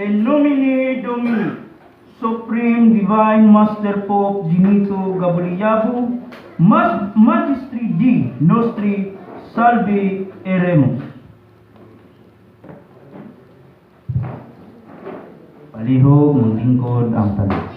In nomine Domini, Supreme Divine Master Pope Dimitro Gabrielabu, Magistri Di Nostri Salve Eremus. Palihog ng lingkod ang tanan.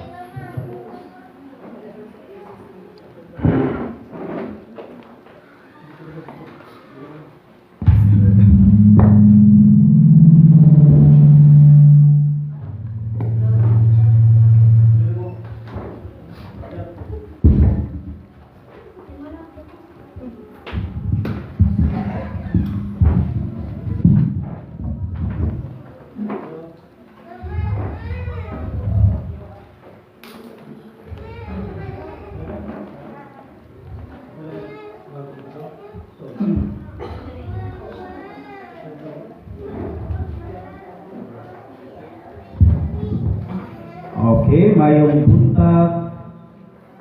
Okay, mayong buntag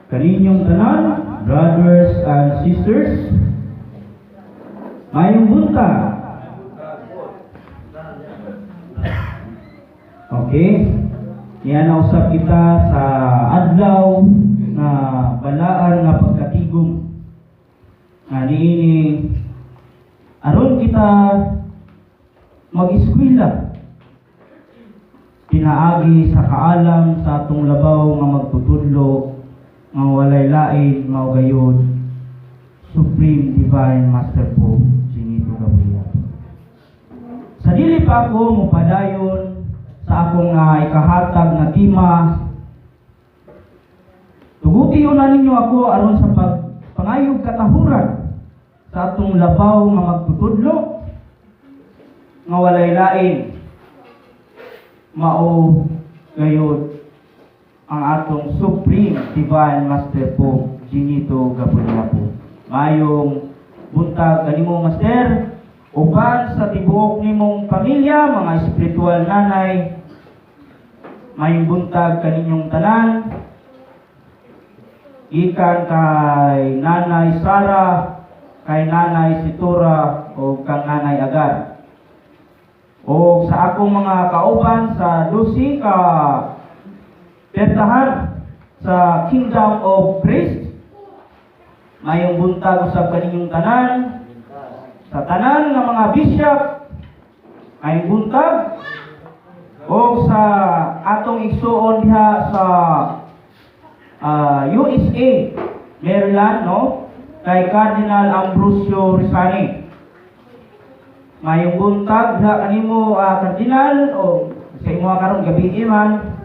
kaninyong tanan, brothers and sisters. Mayong buntag. Okay, yan na usap kita sa adlaw na balaan nga pagkatigom. Nga niini aron kita mag-eskwela. Pinaagi sa kaalam sa atong labaw nga magtutudlo nga walay lain mao gayud Supreme Divine Master Pope Dimitro Gabrielabu. Sa dili pa ako mopadayon sa akong ikahatag na tema, tuguti na ninyo ako aron sa pangayog katahuran sa atong labaw nga magtutudlo nga walay lain mao gayud ang atong Supreme Divine Master Pope Dimitro Gabrielabu. Mayong buntag kanimo Master, uban sa tibuok nimong pamilya, mga espiritual nanay, mayong buntag kaninyong tanan, ikan kay Nanay Sara, kay Nanay Situra, o kang Nanay Agar. O sa akong mga kauban sa Lucy ka pertahan sa Kingdom of Christ, mayong buntag sa kaninyong tanan, sa tanan ng mga bishop, mayong buntag, o sa atong igsuon diha sa USA, Maryland, no? Kay Cardinal Ambrosio Rizani. Mayong buntag diha kanimo Cardinal o sa imo karon gabi man.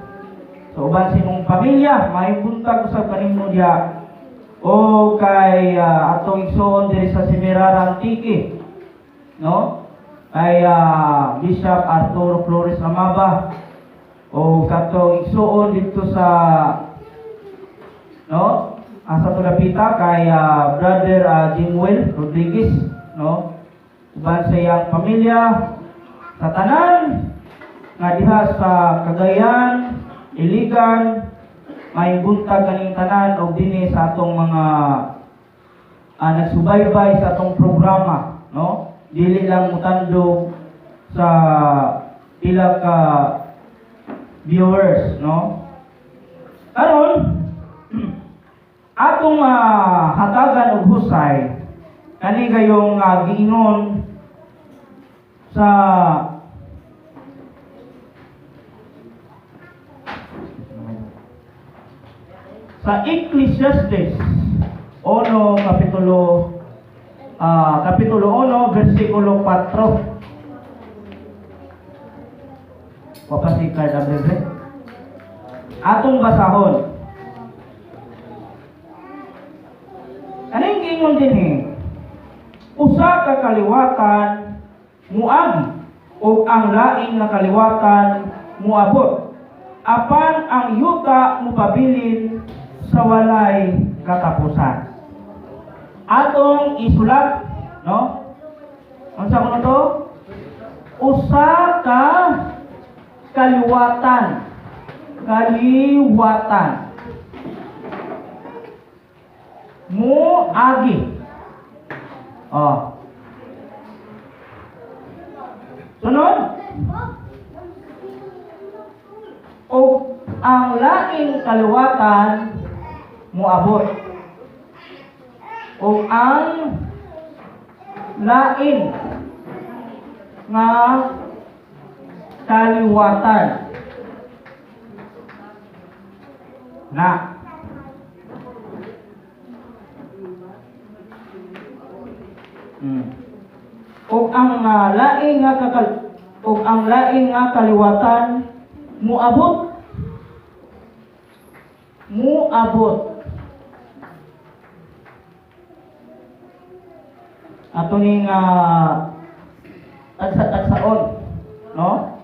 So uban sa imong pamilya, mayong buntag usab kanimo diha o kay atong igsoon diri sa Semirara Antique, no? Kay Bishop Arturo Flores Amaba o katong igsoon dito sa sa Tulapita kay Brother Jimuel Rodriguez, no? Uban sa iyang pamilya, sa tanan nga diha sa Cagayan, Iligan, may buntag kaning tanan og dinhi sa atong mga nagsubaybay sa atong programa, no? Dili lang mutando sa pila ka viewers, no? Karon atong hatagan og husay kani gayong giingon sa Ecclesiastes 1 kapitulo 1 versikulo 4. Papasikay na breve. Atong basahon. Kaning giingon dinhi, usa ka kaliwatan muagi o ang laing na kaliwatan muabot. Apan ang yuta mupabilin sa walay katapusan. Atong isulat, no? Unsa kuno to? Usa ka kaliwatan. Muagi. Sunod. ang laing kaliwatan moabot. Ug ang lain nga kaliwatan na ug ang laing nga kaliwatan moabot ato ning tagsaon, no?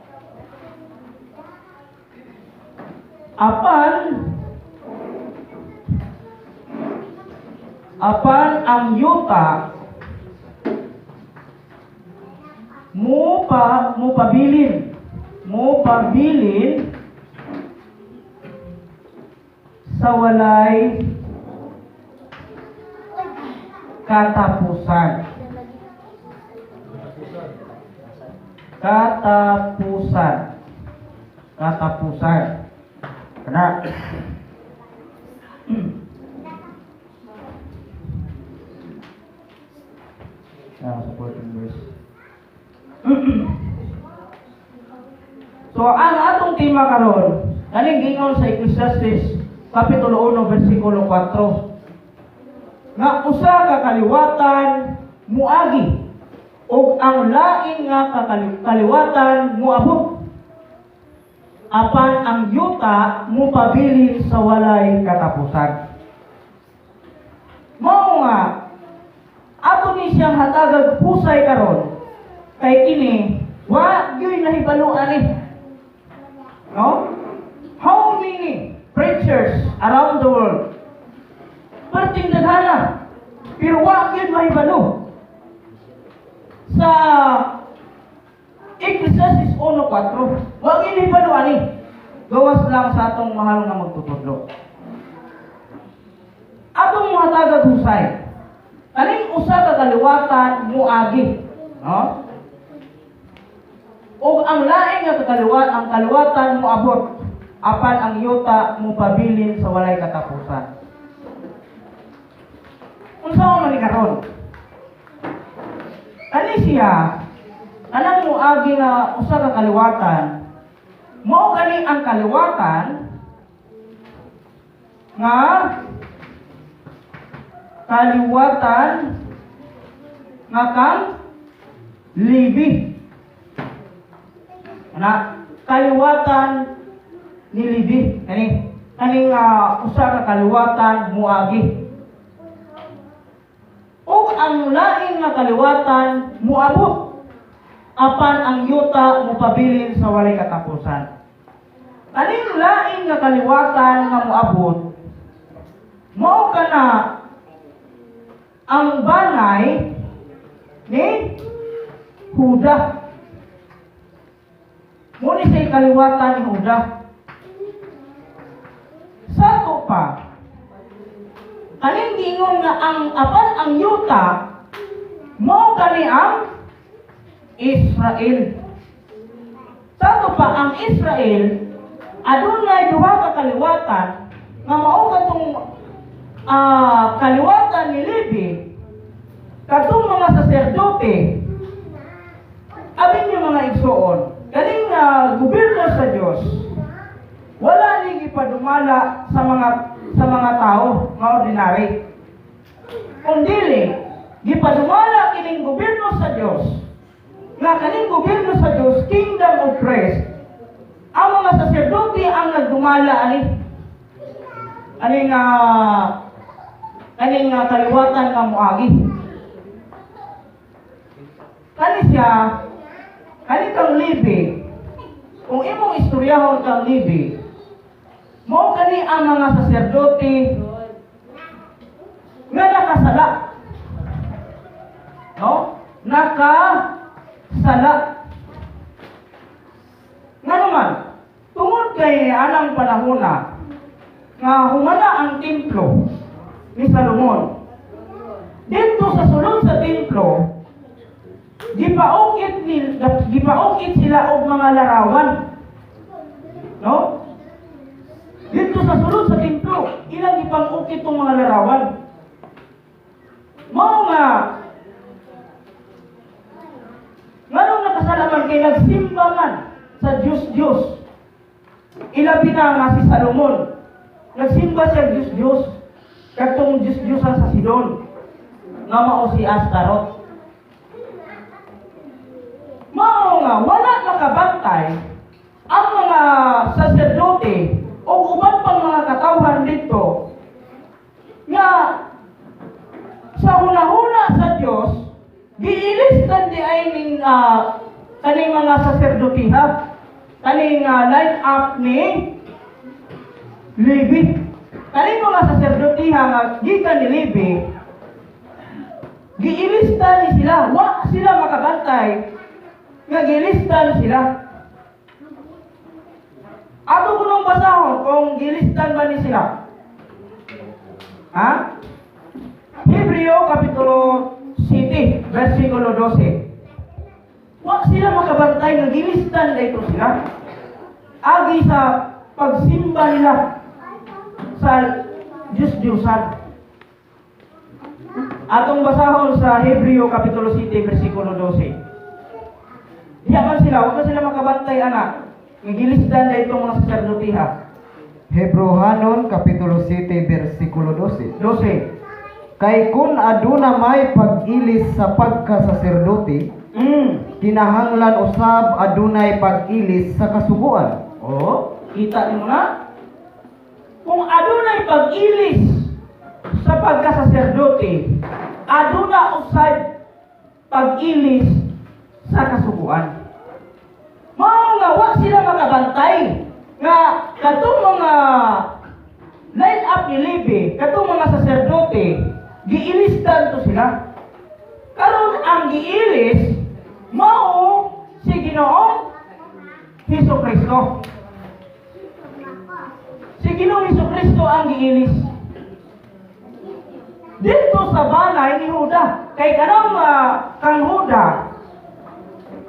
Apan ang yuta mupabilin sa walay katapusan. Kana supporting verse. So ang atong tema karon kaning gingon sa Ecclesiastes kapitulo 1 bersikulo 4 nga usa ka kaliwatan muagi ug ang lain nga kaliwatan moabot apan ang yuta mupabilin sa walay katapusan. Mao nga ato ni siyang hatagag pusay karon kay kini wa gyud nahibalo ani, no? How many preachers around the world perting daghana pero wa gyud mahibalo sa Ecclesiastes 1:4 wa gyud mahibalo ani, gawas lang sa atong mahal nga magtutudlo. Atong hatagag husay kaning usa ka kaliwatan moagi, no? Ug ang lain nga ang kaliwatan moabot apan ang yuta mupabilin sa walay katapusan. Unsa man ni karon? Ani siya anang moagi nga usa ka kaliwatan mao kani ang kaliwatan nga kang libi. Kaliwatan ni libi kaning usa ka kaliwatan muagi. Ug ang lain nga kaliwatan moabot apan ang yuta mupabilin sa walay katapusan. Kaning lain nga kaliwatan nga moabot mao kana ang banay ni Huda. Muni say kaliwatan ni Huda. Sato pa kaning gingon nga apan ang yuta mao kani ang Israel. Sato pa ang Israel adunay duha ka kaliwatan nga mao katong kaliwatan ni Levi katong mga saserdote abin yung mga igsoon kaning gobyerno sa Dios wala ning ipadumala sa mga tao nga ordinary kundi gipadumala kining gobyerno sa Dios nga kaning gobyerno sa Dios kingdom of Christ ang mga saserdote ang nagdumala kaning kaliwatan nga moagi. Kani kang Levi, kung imong istoryahon kang Levi, mao kani ang mga saserdote nga nakasala. No? Nakasala. Nga naman, tungod kay anang panahon nga humana ang templo ni Salomon. Dito sa sulod sa templo, gipaukit sila og mga larawan. No? manunok itong mga larawan. Mao nga, nganong nakasalaman kay nagsimbangan sa Diyos-Diyos. Ilabi na nga si Salomon. Nagsimba siya Diyos-Diyos. Katong Diyos-Diyosan sa Sidon. Nga mao si Astaroth. Mao nga, wala nakabantay ang mga saserdote o uban pang mga katawhan dito nga sa hunahuna sa Diyos, giilistan di ay ning kaning mga saserdotiha, kaning line up ni Levi. Kaning mga saserdotiha nga gikan ni Levi, giilistan ni sila, wa sila makabantay, nga giilistan sila. Ato ko nung basahon kung gilistan ba ni sila. Ha? Hebreo Kapitulo 7, versikulo 12. Wa sila makabantay nga gilistan dito sila. Agi sa pagsimba nila sa Diyos-Diyosan. Atong basahon sa Hebreo Kapitulo 7, versikulo 12. Diya man sila, huwag na sila makabantay, anak. Nagilisdan na itong mga saserdotiha. Hebrehanon Kapitulo 7, versikulo 12. 12. Kay kun aduna may pag-ilis sa pagkasaserdote, kinahanglan usab adunay pag-ilis sa kasuguan. Oh, kita niyo na? Kung adunay pag-ilis sa pagkasaserdote, aduna usab pag-ilis sa kasuguan. Mao nga wa sila makabantay nga katong mga line up ni Levi, katong mga saserdote, giilistan to sila. Karon ang giilis mao si Ginoong Hesukristo. Si Ginoong Hesukristo ang giilis. Dito sa balay ni Huda, kay kanang kang Huda,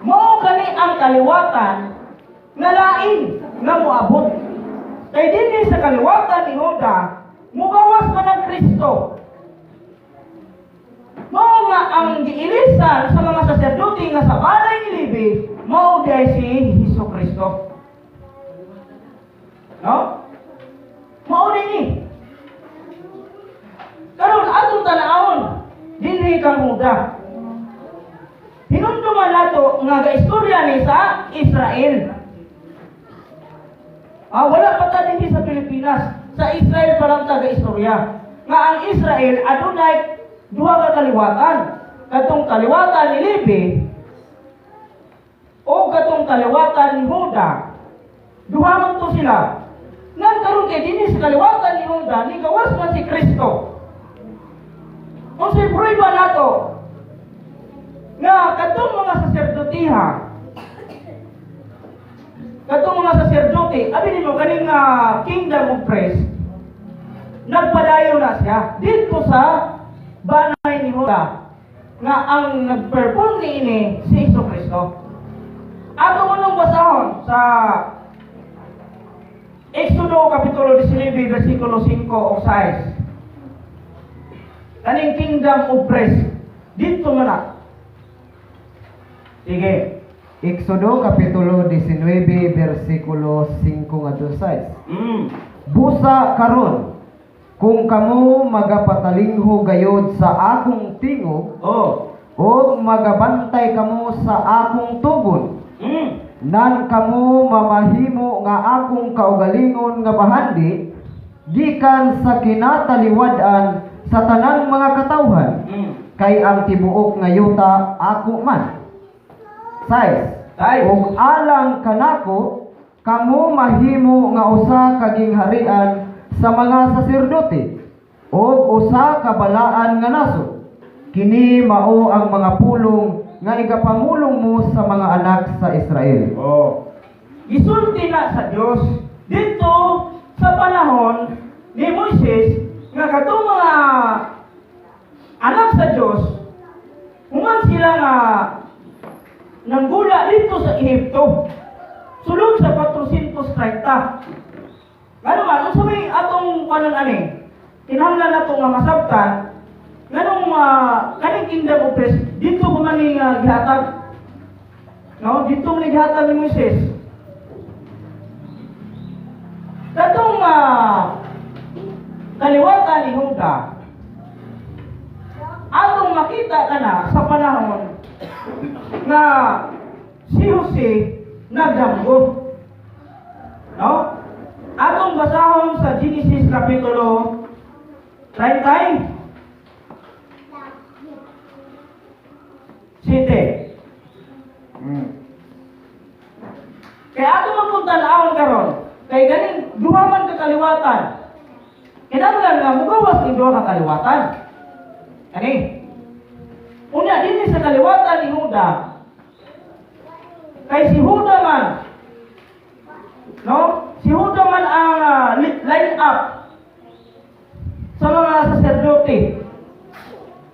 mao gani ang kaliwatan nga lain nga moabot. Kay dinhi sa kaliwatan ni Huda, mugawas man ang Kristo. Mao nga ang giilisan sa mga saserdote nga sa balay ni Levi, mao diay si Hesukristo. No? Mao dinhi. Karon atong tanawon dinhi kang Huda. Hinumduman nato nga gaistorya ni sa Israel. Wala pa ta dinhi sa Pilipinas. Sa Israel pa lang taga-istorya. Nga ang Israel adunay duha ka kaliwatan. Katong kaliwatan ni Levi o katong kaliwatan ni Huda. Duha man to sila. Ngan karon kay dinhi sa kaliwatan ni Huda ni gawas man si Kristo. Unsay prueba nato nga katong mga saserdotiha, katong mga saserdote, abi nimo kaning kingdom of praise, nagpadayon na siya dito sa banay ni Huda nga ang nagperform niini si Hesukristo. Ato mo nung basahon sa Exodo Kapitulo 19, versikulo 5 o 6. Kaning kingdom of praise, dito man na. Sige. Exodo Kapitulo 19, versikulo 5 ngadto 6. Busa karon kung kamo magapatalingho gayod sa akong tingog, o magabantay kamo sa akong tugon, nan kamo mamahimo nga akong kaugalingon nga bahandi gikan sa kinataliwad-an sa tanang mga katawhan, kay ang tibuok nga yuta ako man. 6. Ug alang kanako kamo mahimo nga usa ka gingharian sa mga saserdote ug usa ka balaan nga nasod. Kini mao ang mga pulong nga igapangulong mo sa mga anak sa Israel. Gisulti na sa Dios dito sa panahon ni Moises nga katong mga anak sa Dios human sila nga nanggula dito sa Ehipto. Sulod sa 430. Ano man, sa may atong kanan ani, kinahanglan nato nga masabtan nganong kaning kingdom of praise dito ko man ni gihatag. No, dito man ni gihatag ni Moises. Katong kaliwatan ni Huda, atong makita ka na sa panahon na si Jose nagdamgo. No? Atong basahon sa Genesis Kapitulo 30. Kaya ato magpunta-naon karon, kay ganing duha man ka kaliwatan. Kinahanglan nga mugawas ni duha ka kaliwatan. Kani? Unya dinhi sa kaliwatan ni Huda. Kay si Huda man, no? Si Huda man ang line up sa mga saserdote.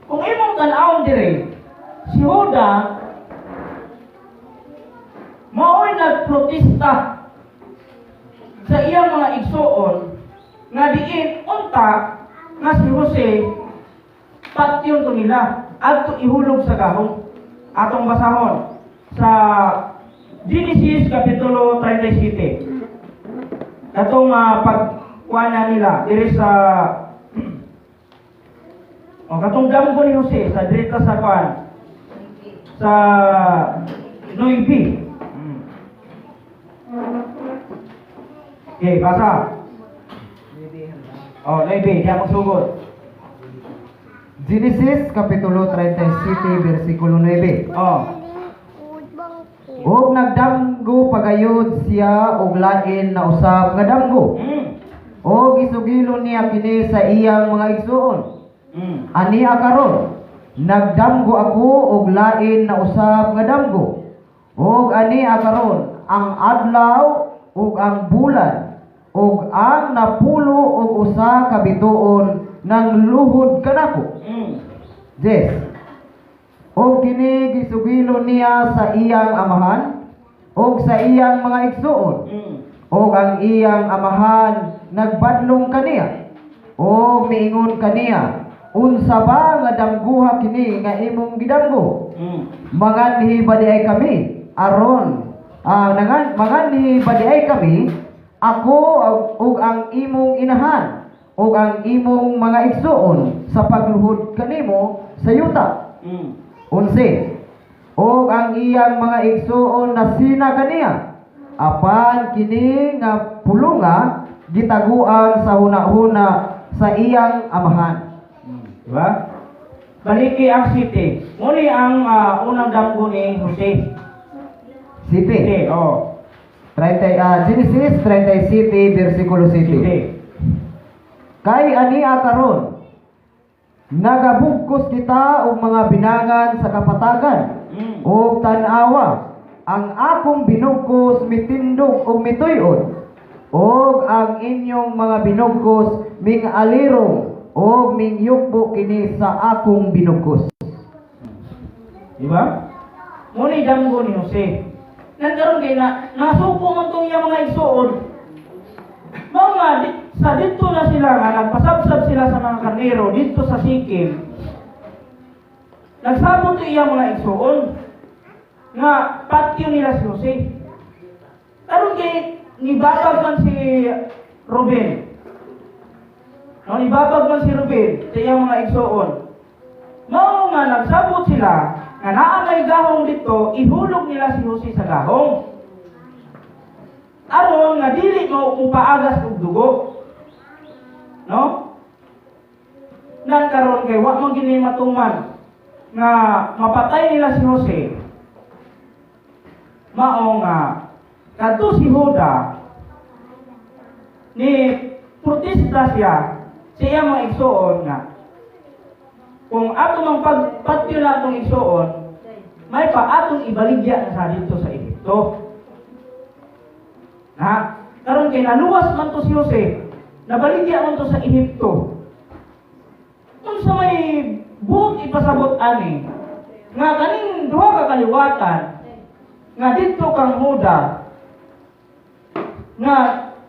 Kung imong tan-awon dire, si Huda mao'y nagprotesta sa iyang mga igsoon nga diin unta nga si Jose patyon to nila adto ihulog sa gahong. Atong basahon sa Genesis Kapitulo 37. Katong pagkuana nila diri sa katong damgo ni Jose sa direta sa kuan sa Noibi. Okay, basa. Noibi, diya magsugod. Genesis Kapitulo 37 versikulo 9. Og nagdamgo pagayod siya og lain na usab nga damgo. Og isugilon niya kini sa iyang mga igsoon. Ani karon nagdamgo ako og lain na usab nga damgo. Og ani karon ang adlaw ug ang bulan ug ang napulo og usa ka bituon nang luhod kanako. Yes. Og kini gisugilon niya sa iyang amahan og sa iyang mga igsoon. Og ang iyang amahan nagbadlong kaniya o miingon kaniya, unsa ba nga damguha kini nga imong gidamgo? Manganhi ba di ay kami aron manganhi ba di ay kami ako ug ang imong inahan ug ang imong mga igsoon sa pagluhod kanimo sa yuta. 11. Og ang iyang mga igsoon na sina kaniya apan kini nga pulunga gitaguan sa hunahuna sa iyang amahan. Diba? Baliki ang city. Muli ang unang damgo ni Jose. City. 30, Genesis 37 versikulo 7. Kay ani karon nagabugkos kita og mga binangan sa kapatagan og tan-awa ang akong binugkos mitindog og mituy-od og ang inyong mga binugkos ming alirong og ming yugbo kini sa akong binugkos. Diba? Muni damgo ni Jose. Nagkaroon kay nasuko man tong iyang mga igsoon. Mga sa dito na sila nga nagpasabsab sila sa mga karnero dito sa Sikim. Nagsabot to iyang mga igsoon nga patyo nila si Jose. Karon kay nibabag man si Ruben. Nibabag man si Ruben sa iyang mga igsoon. Mao nga nagsabot sila nga naa may gahong dito, ihulog nila si Jose sa gahong. Aron nga dili mo upaagas og dugo. No? Nan karon kay wa man gini matuman nga mapatay nila si Jose. Mao nga kadto si Huda ni protesta siya sa iyang mga igsoon nga kung ato mang pagpatyo na atong igsoon, may pa atong ibaligya na sa dito sa Egypto. Karon kay naluwas man to si Jose, nabaligya man to sa Egypto. Kung sa may buot ipasabot ani, nga kaning duha ka kaliwatan, nga dito kang Huda, nga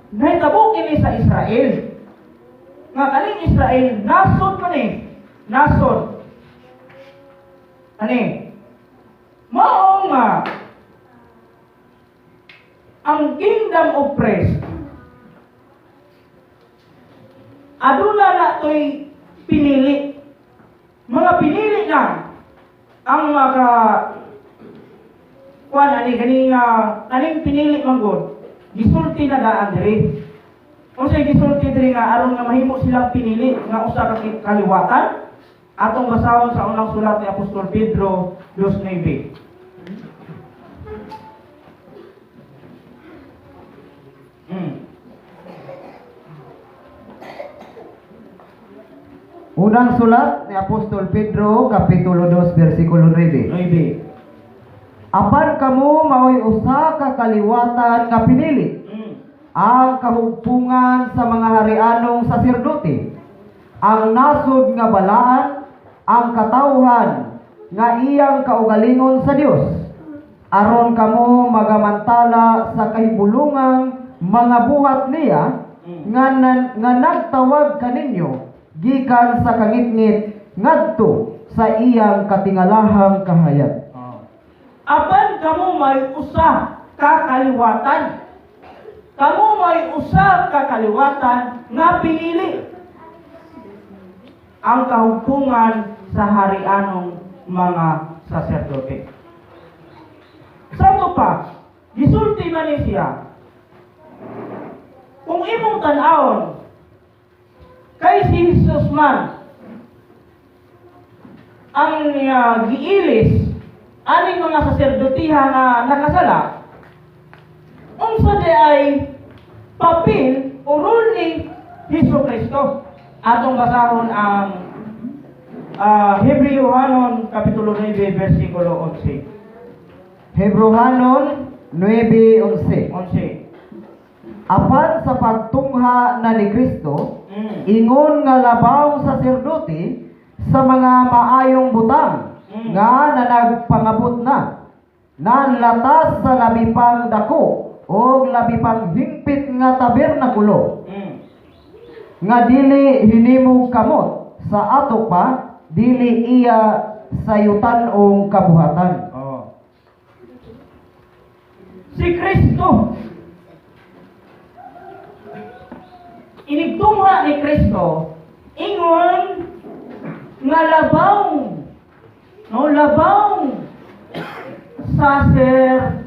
nahitabo kini sa Israel. nga kaning Israel nasod man eh. Nasod. Ani? Mao nga ang kingdom of praise aduna na to'y pinili. Mga pinili lang ang mga kuan ani kaning pinili manggod. Gisulti na daan diri. Unsay gisulti diri nga aron nga mahimo silang pinili nga usa ka kaliwatan atong basahon sa unang sulat ni Apostol Pedro 2:9. Unang sulat ni Apostol Pedro, Kapitulo 2, versikulo 9. 9. Apan kamo mao'y usa ka kaliwatan nga pinili, ang kahugpungan sa mga harianong saserdote, ang nasod nga balaan, ang katawhan nga iyang kaugalingon sa Dios, aron kamo magamantala sa kahibulungang mga buhat niya nga nagtawag kaninyo gikan sa kangitngit ngadto sa iyang katingalahang kahayag. Apan kamo may usa ka kaliwatan. Kamo may usa ka kaliwatan nga pinili. Ang kahugpungan sa harianong mga saserdote. Sa pa, gisulti man ni siya. Kung imong tan-awon kay si Jesus man ang giilis aning mga saserdotiha nga nakasala, unsa di ay papel o role ni Jesucristo. Atong basahon ang Hebreohanon Kapitulo 9 versikulo 11. Hebreohanon 9:11. 11. Apan sa pagtungha na ni Kristo, ingon nga labaw saserdote sa mga maayong butang nga nanagpangabot na, nanlatas sa labi pang dako o labi pang hingpit nga tabernakulo, nga dili hinimog kamot sa ato pa, dili iya sayutan-ong kabuhatan. Si Kristo, inigtungha ni Kristo, ingon nga labaw saserdote.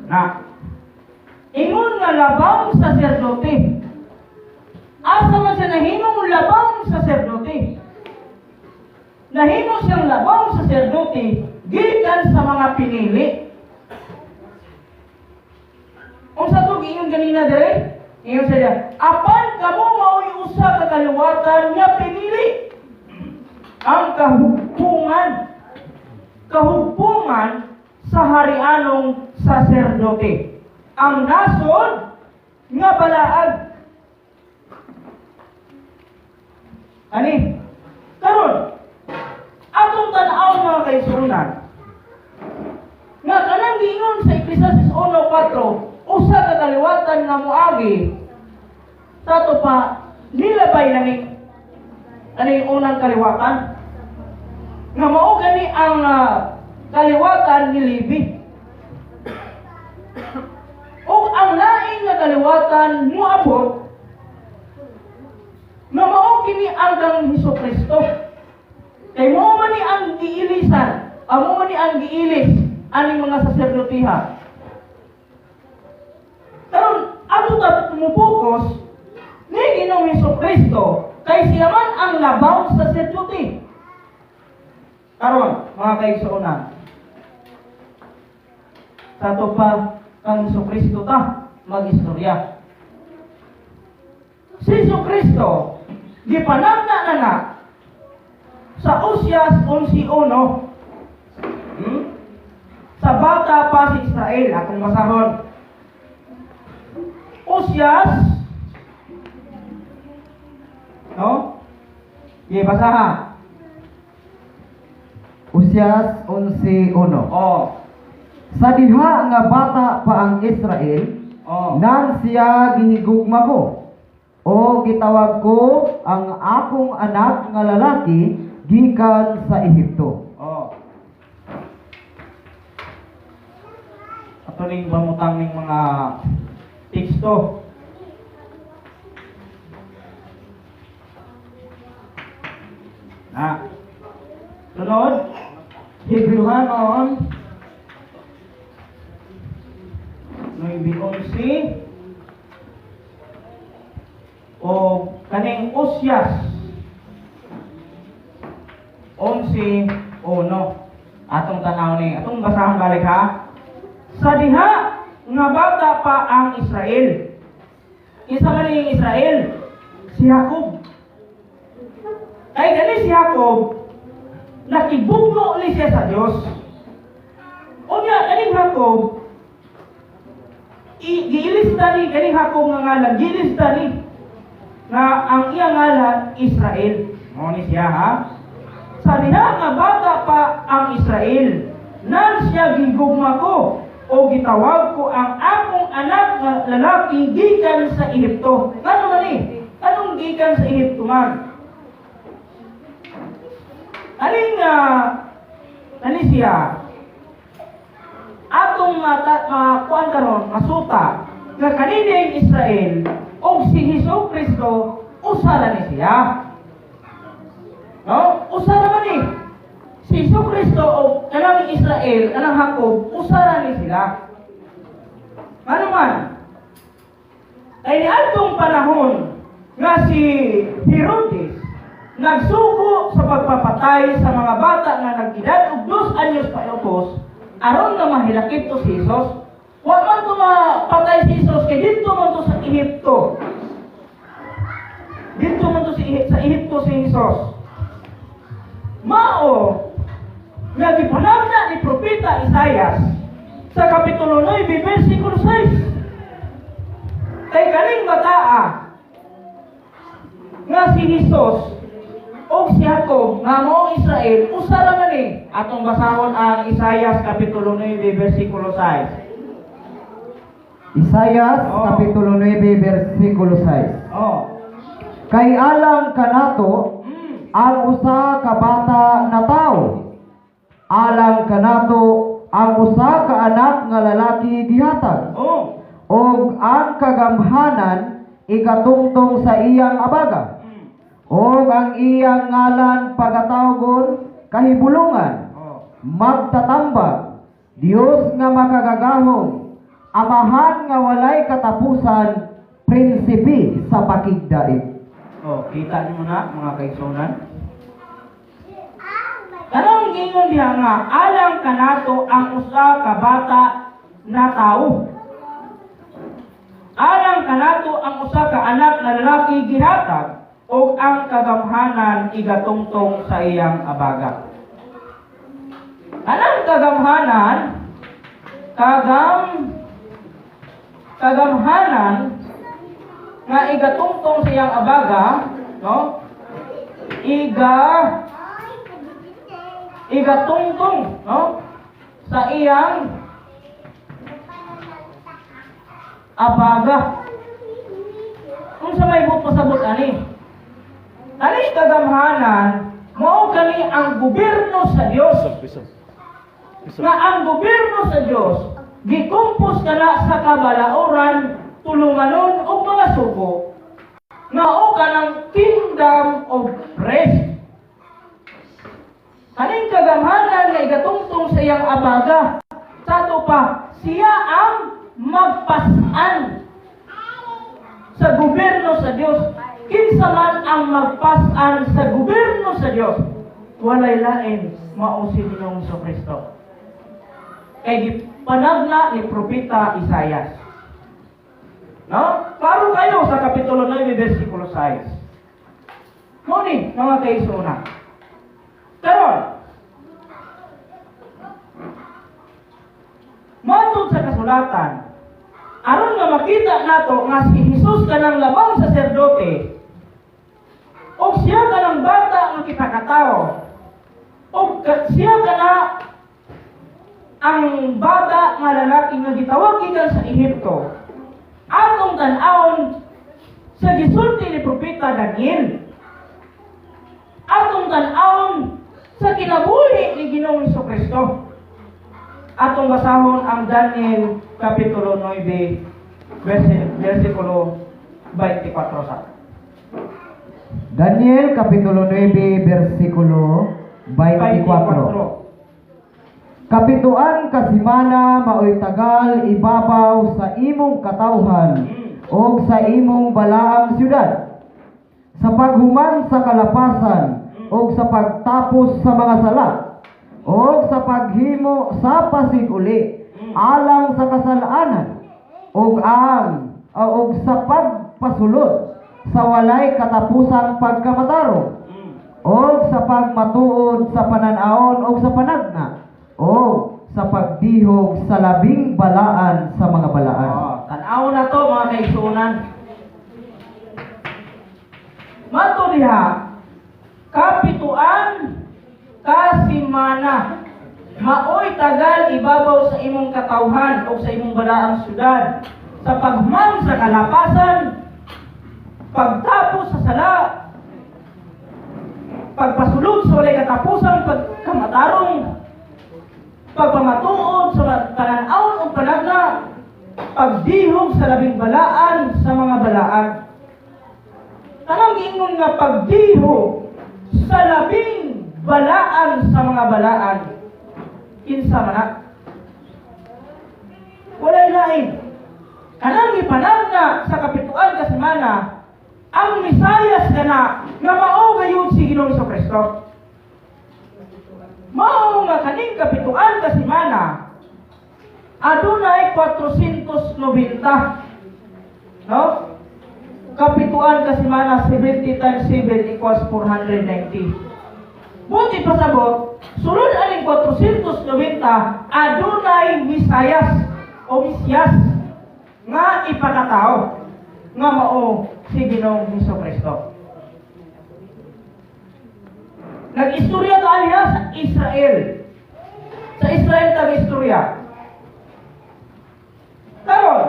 Na ingon nga labang saserdote. Asa man siya nahimong labang saserdote? Nahimo siyang labang saserdote gikan sa mga pinili. Unsa to giingon ganina dire? Ingon siya, apan kamo mao'y usa ka kaliwatan nga pinili. Ang kahugpungan sa harianong saserdote, ang nasod nga balaag. Ani? Karon, atong tan-aw mga kaigsuonan, nga kanang giingon sa Ecclesiastes 1:4, usa ka kaliwatan nga moagi sa to pa nilabay aning unang kaliwatan nga mao gani ang kaliwatan ni Levi. O ang lain nga kaliwatan moabot nga mao kini ang Hesukristo. Kay mo man ni ang giilisan, mo man ni ang giilis aning mga saserdotiha. Karon ato ta tumupokus ni Ginoong Hesukristo kay siya man ang labaw sa saserdote. Karon mga kaigsuonan, sa to pa kang Hesukristo ta mag-istorya. Si Hesukristo gipanamna na sa Oseas 11:1. Sa bata pa si Israel, atong basahon. Oseas, no? Basaha. Oseas 11:1. Oh. Sa diha nga bata pa ang Israel, Oh. Nan siya gihigugma ko. O gitawag ko ang akong anak nga lalaki gikan sa Ehipto. Oh. Ato ning bamutang ning mga teksto. Sunod, Hebrewanon 9:11 o kaning Osyas 11:1. Atong tanaw ni, atong basahan balik ha. Sa diha nga bata pa ang Israel. Isa man yung Israel, si Jacob. Ay gani si Jacob, nakibugno ni siya sa Dios. Unya kaning Jacob, giilista ni kaning Jacob nga ngalan, giilista ni nga ang iyang ngalan Israel. Mo ni siya ha. Sa diha nga bata pa ang Israel, nan siya gigugma ko o gitawag ko ang akong anak nga lalaki gikan sa Ehipto. Ngano man ni? Anong gikan sa Ehipto man? Ani siya atong kuan karon masuta nga kanining Israel o si Hesukristo usara ni siya. No? Usara man ni si Hesukristo o kanang Israel, kanang Jacob, usara ni sila. Ano man? Ay atong panahon nga si Herodes nagsugo sa pagpapatay sa mga bata nga nag-edad og 2 anyos pa iupos aron nga mahilakip to si Jesus. Wa man to mapatay si Jesus kay dito man to sa Ehipto. Dito man to sa Ehipto si Jesus. Mao nga gipanagna ni propeta Isaias sa kapitulo 9 bersikulo 6. Kay kaning bataa nga si Jesus o si Jacob nga mo Israel usara man ni atong basahon ang Isaias kapitulo 9 bersikulo 6. Isaias kapitulo 9 bersikulo 6. Oh. Kay alang kanato ang usa ka bata na tao. Alang kanato ang usa ka anak nga lalaki gihatag. Oh. Og ang kagamhanan igatungtong sa iyang abaga. Og ang iyang ngalan pagatawgon kahibulungan. Magtatambag, Dios nga makagagahong, amahan nga walay katapusan, prinsipe sa pakigdait. Oh, kita niyo na mga kaigsunan. Kanang gingon diha nga alang kanato ang usa ka bata na tao. Alang kanato ang usa ka anak na lalaki gihatag o ang kagamhanan igatungtong sa iyang abaga. Anong kagamhanan? Kagamhanan nga igatungtong sa iyang abaga, no? Igatungtong, no? Sa iyang abaga. Kung sa may buot pasabot ani. Ani kagamhanan, mao kani ang gobyerno sa Dios. Nga ang gobyerno sa Dios gikumpos kana sa kabalauran, tulunganon og mga sugo. Nga o kanang kingdom of rest. Kaning kagamhanan nga igatungtong sa iyang abaga. Sato pa, siya ang magpasan sa gobyerno sa Dios. Kinsa man ang magpasan sa gobyerno sa Dios, walay lain mao si Ginoong Kristo. Kay panagna ni propeta Isaias. No? Klaro kayo sa kapitulo 9 bersikulo 6. Muni mga kaigsunan. Karon matod sa kasulatan, aron nga makita nato nga si Jesus kanang labang saserdote, o siya kanang bata nga kitakatao, o siya kana ang bata nga lalaki nga gitawag gikan sa Ehipto, tan-awon sa gisulti ni Propeta Daniel. Atong tan-awon sa kinabuhi ni Ginoong Jesucristo. Atong basahon ang Daniel Kapitulo 9, versikulo 24 sa. Daniel Kapitulo 9, versikulo 24. Kapituan kasimana maoy tagal ibabaw sa imong katawhan o sa imong balaang syudad, sa paghuman sa kalapasan o sa pagtapos sa mga sala o sa paghimo sa pasiguli alang sa kasalanan o sa pagpasulod sa walay katapusang pagkamatarong o sa pagmatuod sa pananaon o sa panagna o sa pagdihog sa labing balaan sa mga balaan. Tan-aw na to mga kaigsunan. Mato diha, kapituan kasimana maoy tagal ibabaw sa imong katawhan o sa imong balaang syudad, sa paghuman sa kalapasan, pagtapos sa sala, pagpasulod sa walay katapusang pagkamatarong, pagpamatuod sa pananaon o panagna, pagdihog sa labing balaan sa mga balaan. Tanang giingon nga pagdihog sa labing balaan sa mga balaan. Kinsa man na? Walay lain. Kanang gipanagna sa kapituan kasimana ang Misayas kana nga mao gayud si Ginoong Jesucristo. Mao nga kaning kapituan kasimana adunay 490. No? Kapituan kasimana 70 times 7 equals 490. Buti pasabot, sulod aning 490 adunay Misayas o Misyas nga ipakatao nga mao si Ginoong Jesucristo. Nag-istorya tayo sa Israel. Sa Israel tag-istorya. Karon,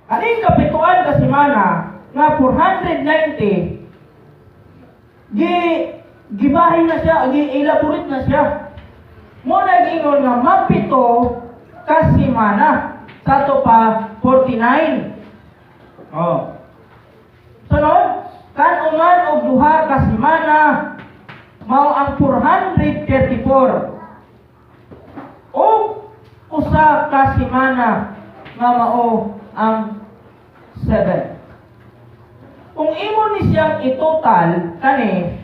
aning kapituan kasimana nga 490 gibahin na siya, gi-elaborate na siya. Mo nag-ingon nga mapito kasimana sa to pa 49. Oh. Sunod, kanuman og duha kasimana mao ang 434. O usa kasimana nga mao ang 7. Kung imo ni siyang itotal kani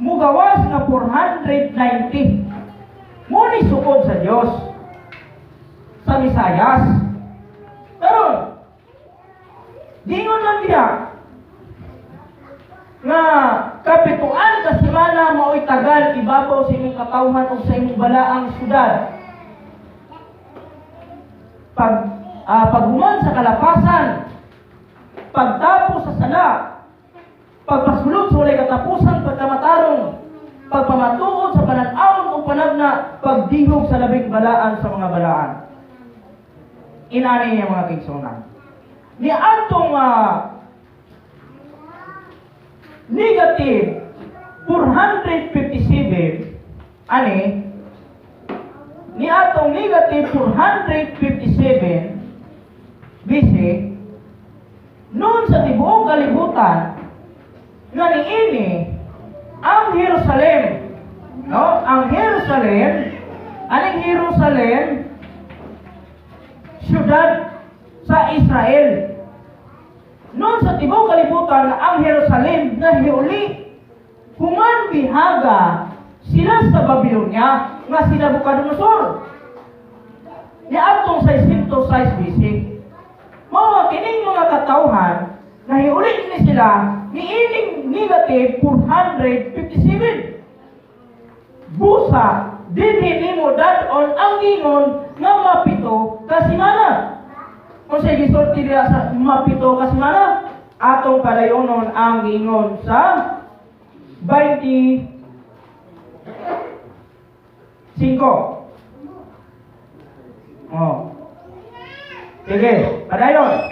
mugawas nga 490. Mo ni sukod sa Dios sa Misayas. Pero dingon lang diha nga kapituan kasimana maoy tagal ibabaw sa imong katawhan o sa imong balaang syudad. Paghuman sa kalapasan, pagtapos sa sala, pagpasulod sa walay katapusan pagkamatarong, pagpamatuod sa pananaon o panagna, pagdihog sa labing balaan sa mga balaan. Inani niya mga kigsunan. Ni atong negative 457 ani ni atong negative 457 BC noon sa tibuok kalibutan nga niini ang Jerusalem, no? Ang Jerusalem, aning Jerusalem syudad sa Israel. Noon sa tibuok kalibutan ang Jerusalem na hiuli human bihaga sila sa Babylonia nga sila Nabucodonosor. Niadtong 606 BC. Mao kining mga katawhan na hiuli ni sila niining negative 457. Busa dinhi nimo dadon ang ingon nga mapito kasimana. Kung sa gisulti nila sa mapito kasimana, atong padayonon ang ingon sa 25. Oh. Sige, padayon.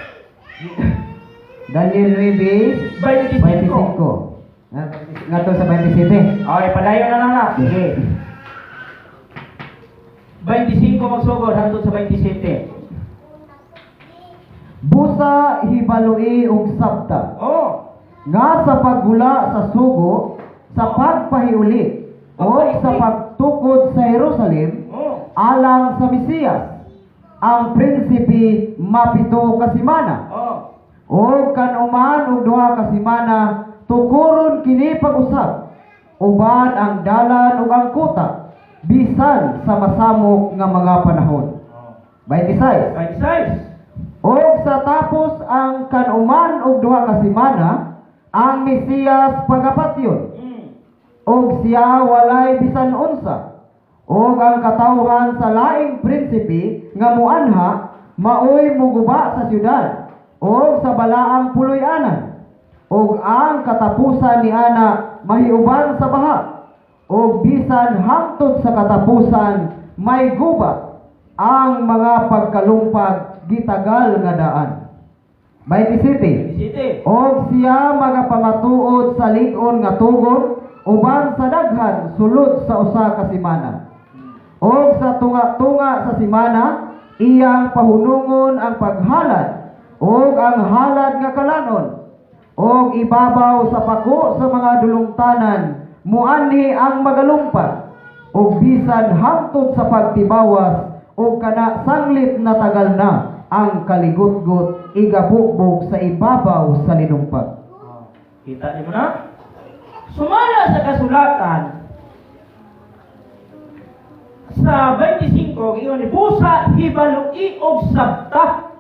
Daniel 9, 25. Ngadto sa 27. Okay, padayon na lang na. Sige. 25 magsugod hangtod sa 27. Busa hibalui og sabta. Oh. Nga sa paggula sa sugo, sa pagpahiuli o sa pagtukod sa Jerusalem Oh. alang sa Mesiyas, ang prinsipe mapito ka semana. Oh. O kanuman og duha ka semana tukuron kini pag-usab. Uban ang dalan ug ang kuta bisan sa masamok nga mga panahon. 26. 26. O sa tapos ang kanuman og duha ka semana ang Mesiyas pagapatyon. Og siya walay bisan unsa. Og ang katawhan sa laing prinsipe nga muanha maoy muguba sa syudad o sa balaang puloy-anan, og ang katapusan ni ana mahiuban sa baha, og bisan hangtod sa katapusan may gubat ang mga pagkalumpag gitagal nga daan. 27. Og siya magapamatuod sa lig-on nga tugon uban sa daghan sulod sa usa ka semana. Og sa tunga-tunga sa semana iyang pahunungon ang paghalad og ang halad nga kalanon, og ibabaw sa pako sa mga dulungtanan muanhi ang magalumpag, og bisan hangtod sa pagtibawas og kana sanglit na tagal na ang kaligutgot igabukbok sa ibabaw sa linumpag. Kita niyo na? Sumala sa kasulatan sa 25 iyon ni busa hibalui og sabta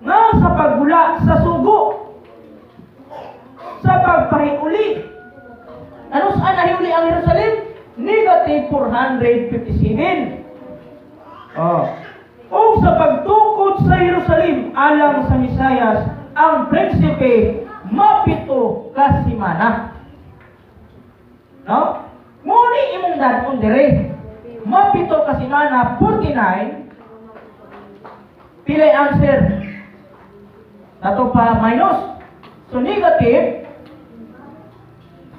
nga sa paggula sa sugo, sa pagpahiuli. Ano saan nahiuli ang Jerusalem? Negative 457. O sa pagtukod sa Jerusalem alang sa Mesiyas, ang prinsipe mapito ka semana. No? Muni imong dadon dire. Mapito ka semana 49. Pila answer? Ato pa minus. So negative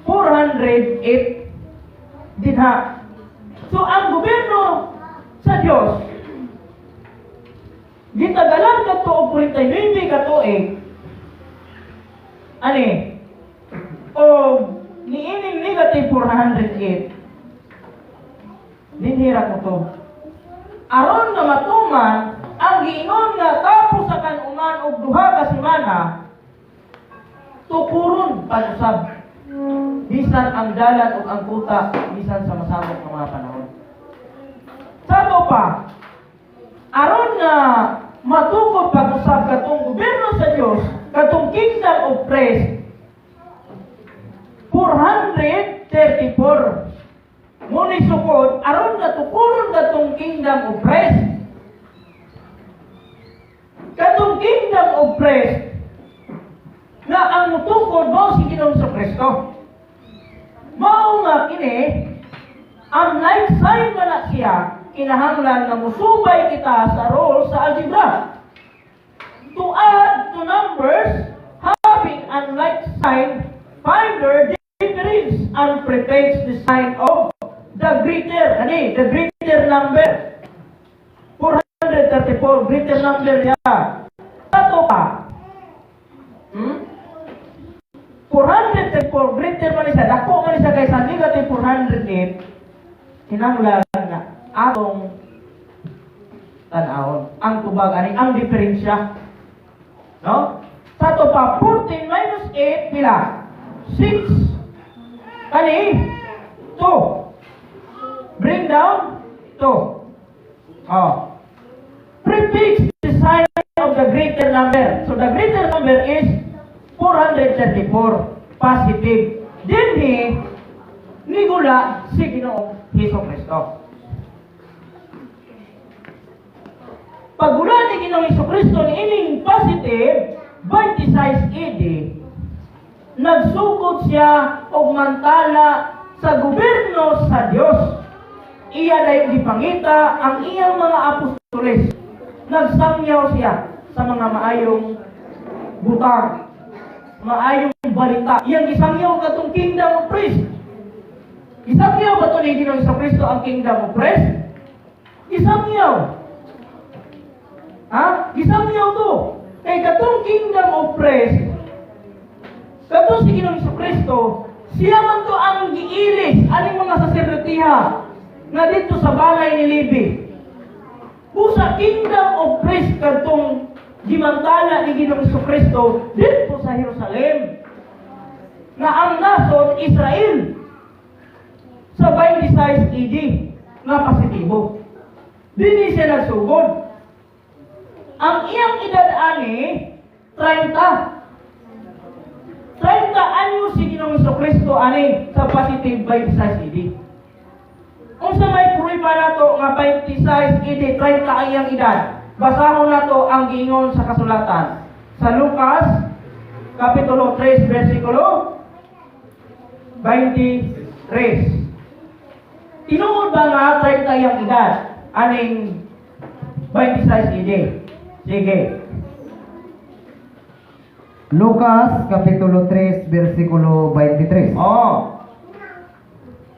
408 dinha. So ang gobyerno sa Dios gitagalan kadto og 49 ka tuig. Ani? O niining negative 408. Dinhira ko to. Aron nga matuman ang giingon nga tapos sa kanuman og duha ka semana tukuron pag-usab bisan ang dalan ug ang kuta bisan sa masamok nga mga panahon. Sa to pa aron nga matukod pag-usab katong gobyerno sa Dios, katong kingdom of praise 434 muni sukod aron nga tukuron katong kingdom of praise. Katong kingdom of praise na ang mutungkod mo si Ginoong Kristo. Mao nga kini ang life sign na siya kinahanglan nga musubay kita sa role sa algebra. To add to numbers having a like sign, find their difference and prefix the sign of the greater, the greater number. 434 greater number niya. Ato pa. 434 greater man siya. Dako man siya kaysa negative 408. Kinanglan nga atong tanawon. Ang tubag ani ang diferensya. No? Sa to pa 14 minus 8 pila? 6. Kani 2. Bring down 2. Prefix the sign of the greater number. So the greater number is 434 positive. Dinhi nigula si Ginoong Hesukristo. Pagula ni Ginoong Hesukristo ni ining positive 26 AD, nagsugod siya og mantala sa gobyerno sa Dios. Iya dayon gipangita ang iyang mga apostoles. Nagsangyaw siya sa mga maayong butang maayong balita. Iyang isangyaw katong kingdom of priest. Isangyaw ba ito ni Ginoong Kristo ang kingdom of priest? Isangyaw. Ha? Isangyaw to. Kay katong kingdom of priest, katong si Ginoong Kristo, siya man to ang giilis aning mga saserdotiha nga dito sa balay ni Levi. Sa kingdom of priest katong gimantala ni Ginoong Kristo dito sa Jerusalem na ang nasod Israel sa 26 AD nga positibo. Dili siya nagsugod. Ang iyang edad ani 30 anyos si Ginoong Kristo ani sa positive 26 AD. Kung sa may pruiba na to nga 26 AD 30 ang iyang edad, basahon na to ang giingon sa kasulatan sa Lucas Kapitulo 3 versikulo 23. Tinuod ba nga 30 ang edad aning 26 AD? Sige. Lucas Kapitulo 3 versikulo 23. Oh.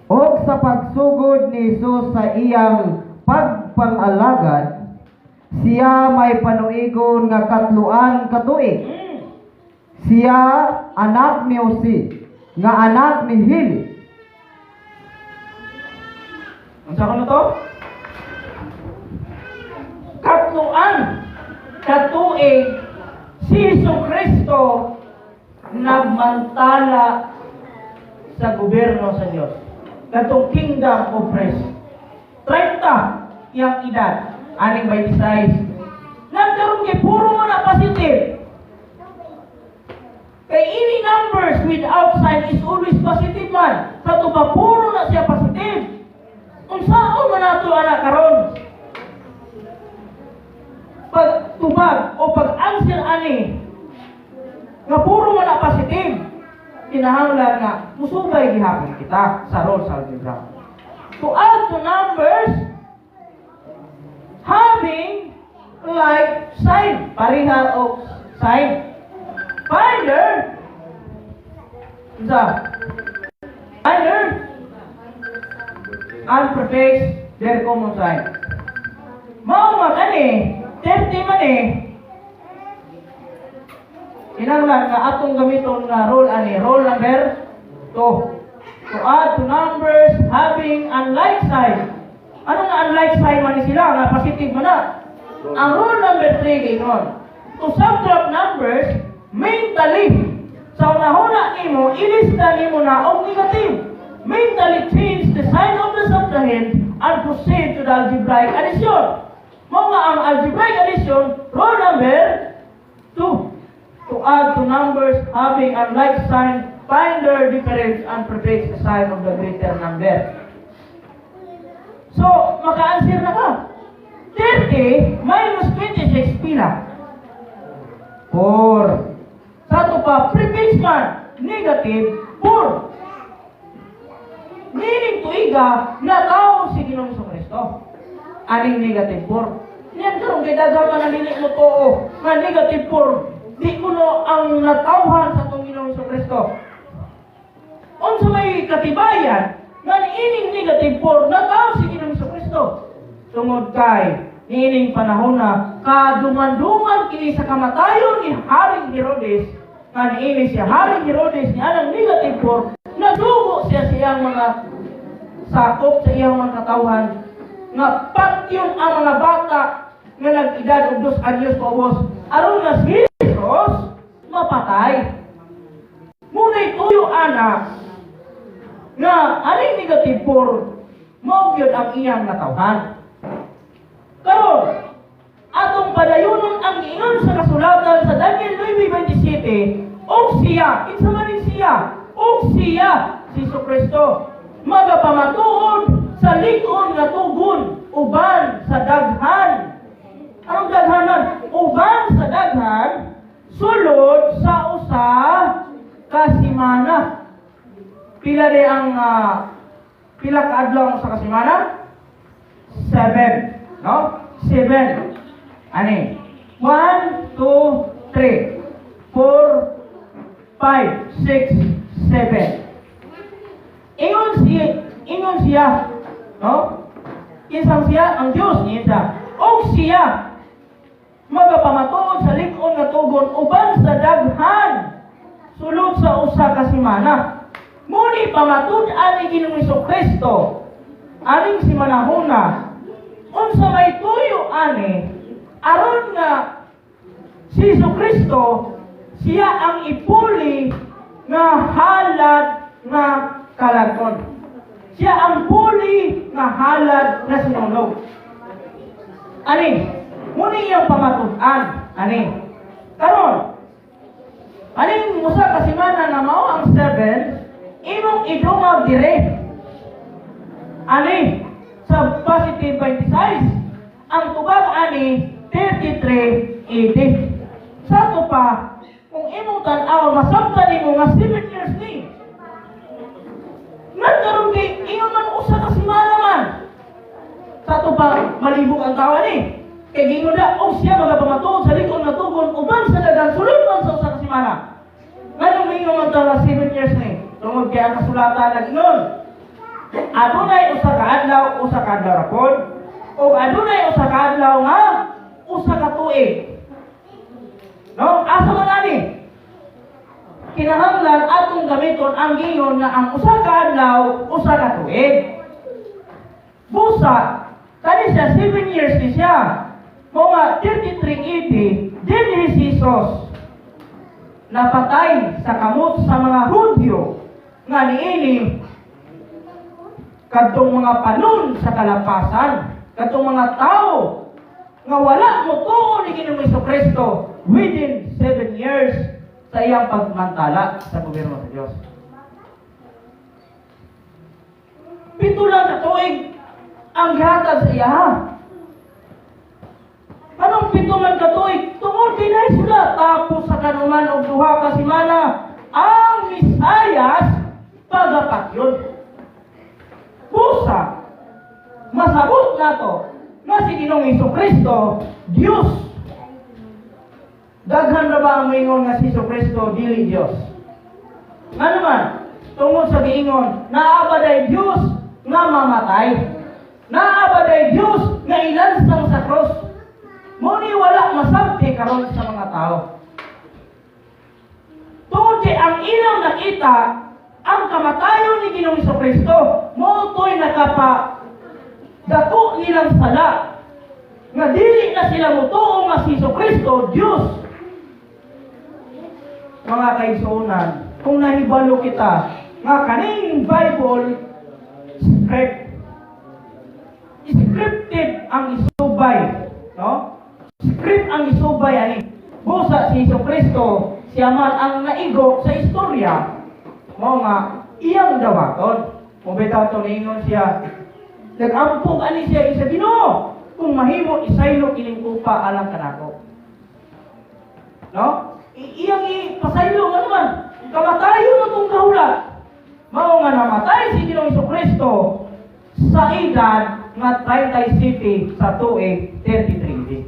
Og sa pagsugod ni Jesus sa iyang pagpangalagad, siya may panuigon nga katluan katuig. Siya anak ni Jose, nga anak ni Heli. Unsa ko na to? Katluan katuig si Kristo nagmantala sa gobyerno sa Dios. Katong kingdom of priest. 30 yang edad aning 26. Nagkaroon kay puro mo na positive. Kay any numbers without sign is always positive man. Sa tuba puro na siya positive. Kung saan man nato ana karon. Pag tubag o pag answer ani nga puro man na positive. Kinahanglan nga musubay gihapon kita sa rules algebra. To add to numbers having like sign, pariha o sign. Finder and prefix their common sign. Mao nga kani 30 man kinahanglan nga atong gamiton nga rule ani, rule number 2. To add to numbers having unlike sign. Ano nga unlike sign man ni sila nga positive man na? Ang rule number 3 ginon. To subtract numbers mentally. Sa unahuna nimo ilista nimo na og negative. Mentally change the sign of the subtrahend and proceed to the algebraic addition. Mao nga ang algebraic addition rule number 2. To add to numbers having unlike sign, find their difference and prefix the sign of the greater number. So, maka-answer na ka. 30 minus 26 pila? 4. Sa ito pa, prefix man, negative 4. Meaning tuiga, nataw si Ginoong Kristo. Aning negative 4. Yan karong kay daghan man nalili mo to, nga negative 4. Di kuno ang natawhan sa itong Ginoong Kristo. Unsa may katibayan nga niining negative 4 nataw si Ginoong Kristo. Tungod kay niining panahon na kaduman-duman kini sa kamatayon ni Haring Herodes, nga niini siya Haring Herodes ni anang negative 4, nadugo siya sa iyang mga sakop sa iyang mga katawhan nga patyon ang mga bata nga nag-edad og 2 anyos paubos aron nga si Jesus mapatay. Muna'y tuyo anak nga aling negative 4 mao gyud ang iyang natawhan. Karon atong padayunon ang giingon sa kasulatan sa Daniel 9:27 og siya, kinsa man siya? Og siya si Kristo magapamatuod sa lig-on nga tugon uban sa daghan. Anong daghanan? Uban sa daghan sulod sa usa ka semana. Pila di ang pila ka adlaw sa kasemana? 7, no? 7. Ani? 1, 2, 3, 4, 5, 5, 6, 7. Ingon siya, no? Kinsang siya ang Dios niya siya. O siya magapamatuod sa lig-on nga tugon uban sa daghan sulod sa usa ka semana. Muni pamatud-an ni Ginoong Kristo aning si manahuna unsa may tuyo ani aron nga si Kristo siya ang ipuli nga halad nga kalagon. Siya ang puli nga halad na sinunog. Ani, muna iyang pamatud-an. Ani, karon, aning musa kasimana na mao ang 7, imong idungag dire. Ani, sa positive 26, ang tubag ani 33 AD. Sa to pa, kung imong tan-aw masabtan nimo nga 7 years ni. Nagkaroon kay ingon man usa ka semana man. Sa to pa malibog ang tawa ni. Kay gingon na og siya magapamatuod sa lig-on nga tugon uban sa daghang sulod man sa usa ka semana. Nganong mingon man ta 7 years ni. Tungod kay ang kasulatan nag-ingon. Adunay usa ka adlaw, usa ka adlaw rapon. O adunay usa ka adlaw nga usa ka tuig. No, asa man ani? Kinahanglan atong gamiton ang gingon nga ang usa ka adlaw, usa ka tuig. Busa, kani siya 7 years ni siya. Mga 3380, din ni Jesus napatay sa kamot sa mga Hudyo nga niini kadtong mga panon sa kalapasan, kadtong mga tao nga wala mo tuon ni Ginoong Kristo within 7 years sa iyang pagmantala sa gobyerno sa Diyos. 7 lang na tuig ang gihatag sa iya. Anong 7 man ka tuig? Tungod dinay sila tapos sa kanuman og 2 ka semana ang Misayas pagapatyon. Busa, masabot na to nga si Ginoong Kristo Dios. Daghan na ba ang maingon nga si Kristo dili Dios? Nga naman, tungod sa giingon, naabaday Dios nga mamatay. Naabaday Dios nga ilansang sa cross. Muni wala masabti karon sa mga tao. Tungod kay ang ilang nakita ang kamatayon ni Ginoong Kristo, mo to'y nakapa dako nilang sala. Nga dili na sila mutuo nga si Kristo Dios. Mga kaigsuonan, kung nahibalo kita nga kaning Bible scripted ang isubay, no? Script ang isubay ani. Busa si Kristo siya man ang naigo sa istorya. Mao nga iyang dawaton. Kung bitaw niingon siya, nag-ampog ani siya isa Ginoo, kung mahimo isaylo kining kupa alang kanako. No? Iyang ipasaylo nga naman, kamatayo na itong kahulat. Mao nga namatay si Ginoong Kristo sa edad nga 37 sa tuig 33.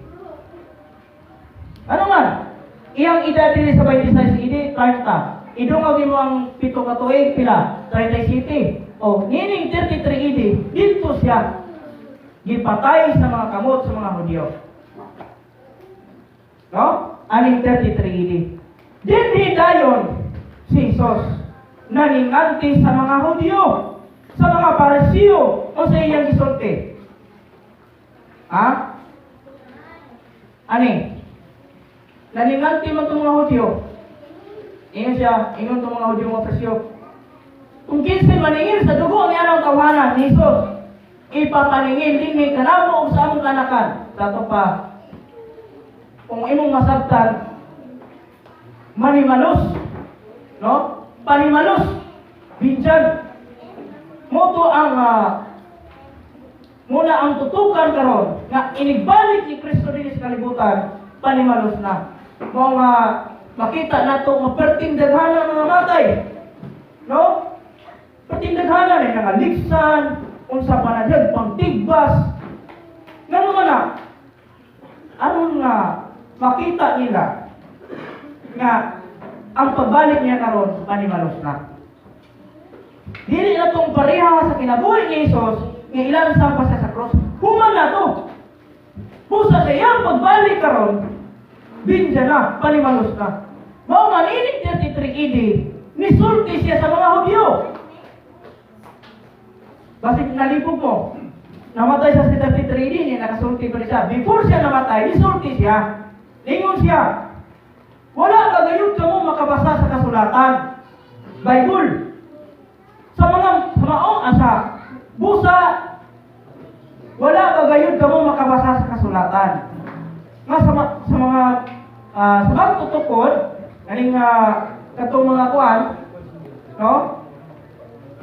Ano man? Iyang edad din sa 26 idi 30. Idungag mo ang 7 ka tuig pila 37. O nining 33 idi dito siya gipatay sa mga kamot sa mga Hudyo. No? Aning 33 idi. Dindi dayon si Jesus naninganti sa mga Hudyo, sa mga Parisiyo, o sa iyang gisulti. Ha? Ani? Naninganti man itong mga Hudyo. Ingon siya, ingon itong mga Hudyo mga Parisiyo. Kung kinsa maningin sa dugo ni anong tawanan ni Jesus, ipapaningin din may kanamo o sa among kanakan. Tato pa, kung imong masabtan, manimalos, no? Panimalos, binjan. Moto ang muna ang tutukan karon nga inigbalik ni Kristo din sa kalibutan, panimalos na. Mo nga makita nato nga pertindaghana mga matay. No? Pertindaghana ni nga liksan, unsa pa na dyan, pangtigbas. Ngano man na? Anong nga makita nila nga ang pagbalik niya karon manimalos na. Dili na tong pareha sa kinabuhi ni Jesus nga ilang sampa sa krus. Human na to. Busa sa iyang pagbalik karon, binja na, panimalos na. Mao man ini 33 AD, nisulti siya sa mga Hudyo. Basig nalipog mo. Namatay sa 33 AD niya, nakasulti pa rin siya. Before siya namatay, nisulti siya. Lingon siya. Wala ka gayon ka mo makabasa sa kasulatan. Bible. Sa maong asa, busa, wala ka gayon ka mo makabasa sa kasulatan. Nga sa mga sa magtutukod, kaning katong mga kuan, no?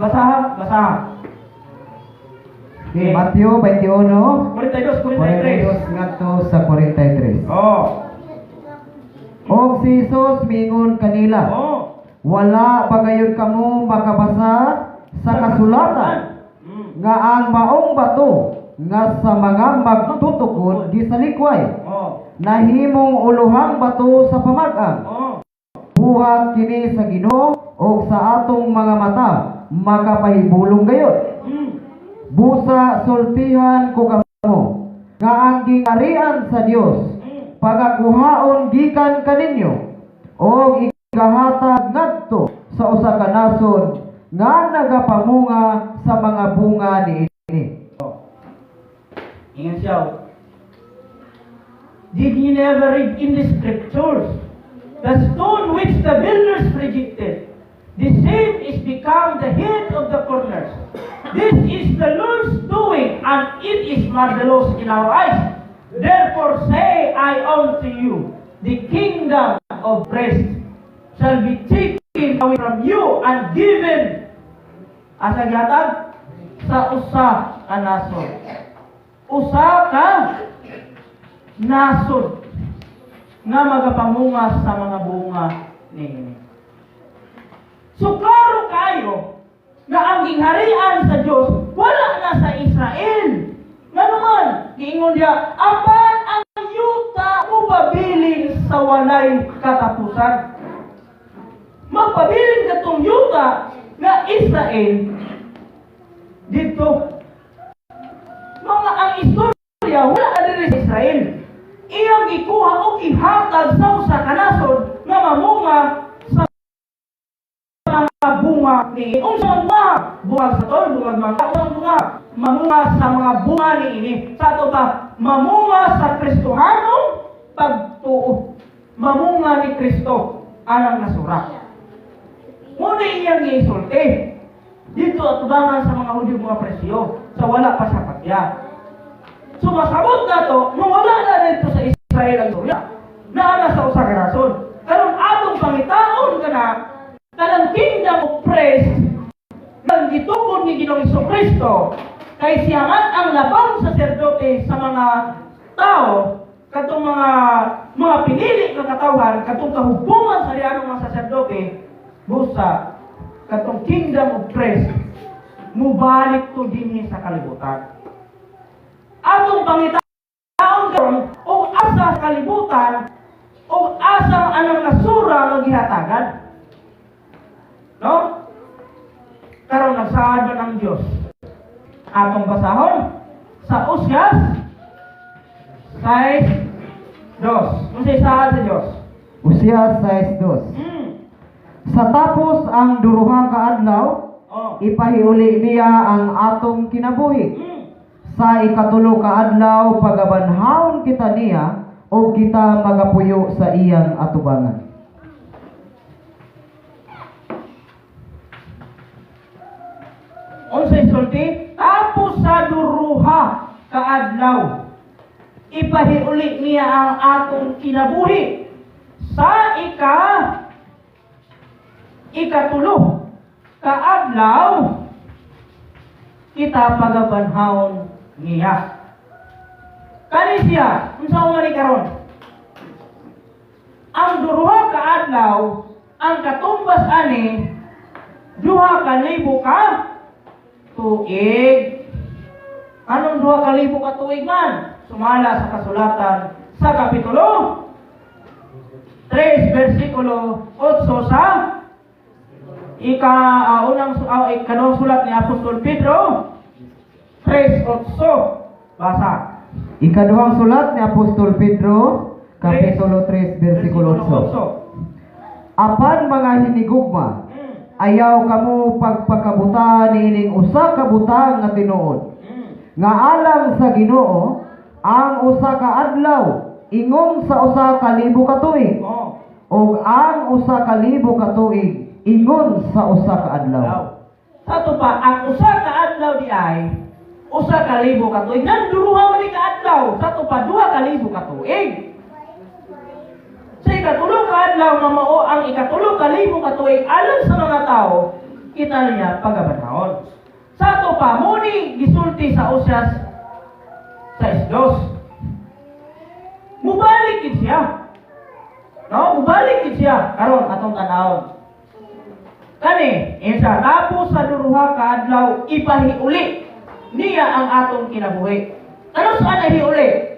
Basahan. Okay, Mateo 21, 42, 43. ngadto sa 43. Oh. Og si Jesus mingon kanila, Oh. wala ba gayon kamo makabasa sa kasulatan nga ang maong bato nga sa mga magtutukod gisalikway Oh. nahimong uluhang bato sa pamag-ang. Oh. Buhat kini sa Ginoo o sa atong mga mata makapahibulong gayon. Busa sultihan ko kamo nga ang gingarian sa Dios pagakuhaon gikan kaninyo o ikahatag ngadto sa usa ka nasod nga nagapamunga sa mga bunga niini. Ingat siya. Did you never read in the scriptures? The stone which the builders rejected, the same is become the head of the corners. This is the Lord's doing, and it is marvelous in our eyes. Therefore say I unto you, the kingdom of Christ shall be taken away from you and given as a yatag sa usa ka nasod. Usa ka nasod nga magapamunga sa mga bunga niini. So klaro kayo na ang gingharian sa Dios wala na sa Israel. Nga naman, giingon diya, apan ang yuta upabilin sa walay katapusan. Magpabilin katong yuta nga Israel dito. Mga ang istorya wala na rin sa Israel. Iyang ikuha o ihatag sa usa ka nasod nga mamunga sa mga bunga ni unsa man bunga sa tol, bunga mamunga sa mga bunga ni ini. Sa ato pa mamunga sa Kristohanong pagtuo. Mamunga ni Kristo alang nasura. Muna iyang gisulti. Dito atubangan sa mga Hudyo mga presyo sa wala pa sa patya. So masabot na to, wala na dito sa Israel ang surya. Naana sa usa ka nasod. Karon atong pangitaon kana kanang kingdom of praise nang gitukod ni Ginoong Kristo kay siya man ang labang saserdote sa mga tao katong mga pinili nga katawhan katong kahubungan sa riyanong mga saserdote busa katong kingdom of praise mubalik to dinhi sa kalibutan. Atong pangitaon karon o asa sa kalibutan o asa anang nasura nga gihatagan. No? Karon nagsaad man ang Dios. Atong basahon sa Usyas 6:2. Unsay saad sa Dios? Usyas 6:2. Sa tapos ang duruha ka adlaw, ipahiuli niya ang atong kinabuhi. Sa ikatulo ka adlaw pagabanhaon kita niya o kita magapuyo sa iyang atubangan. Unsay sulti? Tapos sa duruha ka adlaw ipahiuli niya ang atong kinabuhi. Sa ikatulo ka adlaw kita pagabanhaon niya. Kani siya, unsa man ni karon? Ang duruha ka adlaw, ang katumbas ani duha ka libo ka tuig. Anong 2,000 ka tuig man? Sumala sa kasulatan sa kapitulo 3 versikulo 8 sa ikanong sulat ni Apostol Pedro 3:8. Basa. Ikaduhang sulat ni Apostol Pedro, Kapitulo 3, versikulo 8. Apan mga hinigugma, ayaw kamo pagpakabuta niining usa ka butang nga tinuod. Nga alang sa Ginoo ang usa ka adlaw ingon sa usa ka libo ka tuig. O ang usa ka libo ka tuig ingon sa usa ka adlaw. Sato pa ang usa ka adlaw di ay usa ka libo ka tuig. Nanduruha man ni ka adlaw. Sato pa 2,000 ka tuig. Sa ikatulong ka adlaw nga mao ang ikatulong ka libo ka tuig alang sa mga tao kita niya pagabanhaon. Sa ato pa, muni gisulti sa Oseas 6:2. Mubalik gid siya. No, mubalik gid siya karon atong tan-awon. Kani, insa tapos sa duruha ka adlaw ipahiuli niya ang atong kinabuhi. Ano sa nahiuli?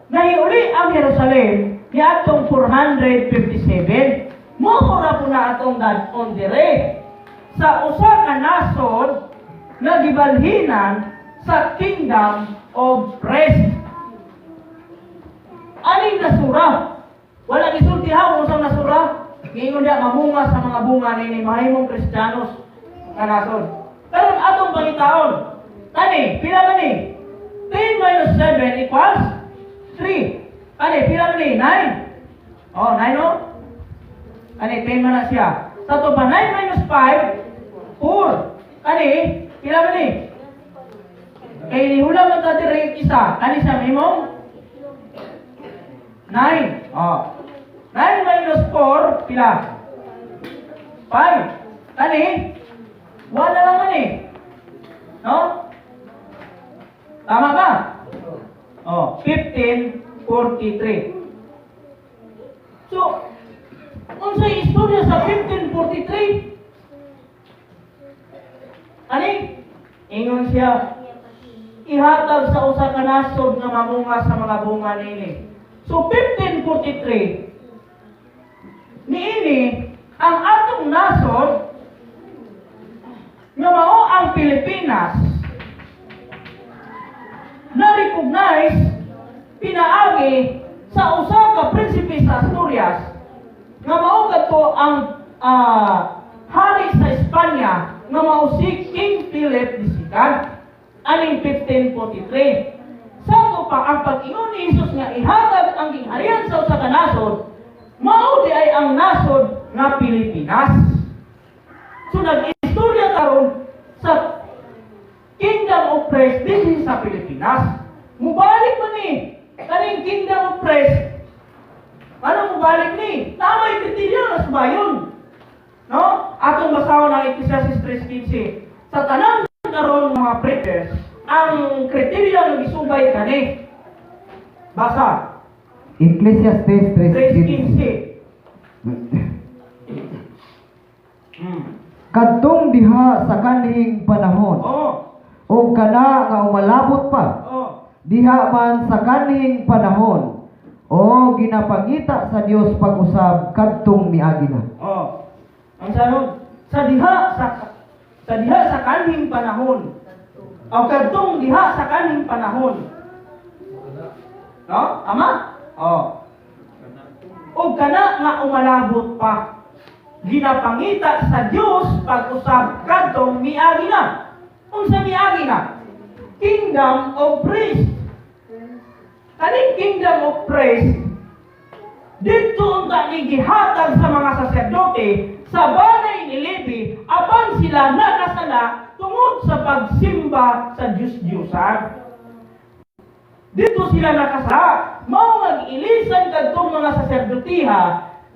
Nahiuli ang Jerusalem ni atong 457. Mura po na atong dadon dire sa usa ka nasod nga gibalhinan sa kingdom of rest. Aning nasura? Wala gisultihan kung saan nasura. Giingon niya mamunga sa mga bunga ni mahimong Kristiyanos nga nasod. Pero atong bangitaon, tani, pila ba ni? 10 minus 7 equals 3. Tani, pila ba ni? 9. Oh, 9 no? Tani, 10 man na siya. Sa ito pa, 9 minus 5, 4. Kani, pila ba ni? Kaya nihula mo dati rin isa. Kani siya, mimong? 9. Oh. 9 minus 4, pila? 5. Kani, wala naman eh. No? Tama ba? Oh, 1543. So, unsay istorya sa 1543? Ani? Ingon siya, ihatag sa usa ka nasod nga mamunga sa mga bunga nini. So 1543 niini ang atong nasod nga mao ang Pilipinas na-recognize pinaagi sa usa ka prinsipe sa Asturias nga mao kadto ang hari sa Espanya nga mao si King Philip II aning 1543. Sakto pa ang pag-ingon ni Jesus nga ihatag ang gingharian sa usa ka nasod, mao di ay ang nasod nga Pilipinas. So nag-istorya karon sa Kingdom of Praise din sa Pilipinas. Mubalik man ni kaning Kingdom of Praise. Ano mubalik ni? Tamay kriteriya nas bayon. No? Atong basahon ang Ecclesiastes 3:15. Sa tanan karon mga preachers, ang kriteriya nga gisubay kani. Basa. Ecclesiastes 3:15. 3:15. Kadtong diha sa kanhing panahon. O kana nga umalabot pa. Diha man sa kanhing panahon. O ginapangita sa Dios pag-usab kadtong miagi na. Ang sayon, sa diha sa kanhing panahon. O kadtong diha sa kanhing panahon. No? Tama? O kana nga umalabot pa. Ginapangita sa Dios pag-usab kadtong miagi na. Unsa miagi na? Kingdom of Praise. Kaning Kingdom of Praise dito unta ni gihatag sa mga saserdote sa banay ni Levi apan sila nakasala tungod sa pagsimba sa Diyos-Diyosan. Dito sila nakasala. Mao mag-ilisan kadtong mga saserdotiha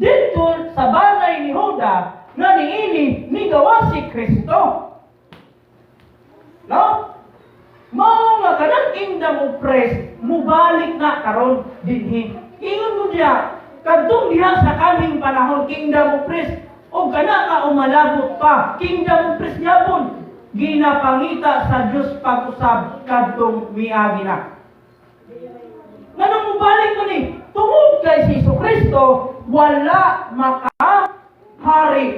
dito sa banay ni Huda nga niini migawa si Kristo. No? Mao nga kanang Kingdom of Praise mubalik na karon dinhi. Ingon mo diya kadtong diha sa kaming panahon Kingdom of Praise o kana nga umalabot pa Kingdom of Praise yapon ginapangita sa Dios pag-usab kadtong miagi na. Nganong mubalik mo ni? tungod kay si Kristo wala makahari.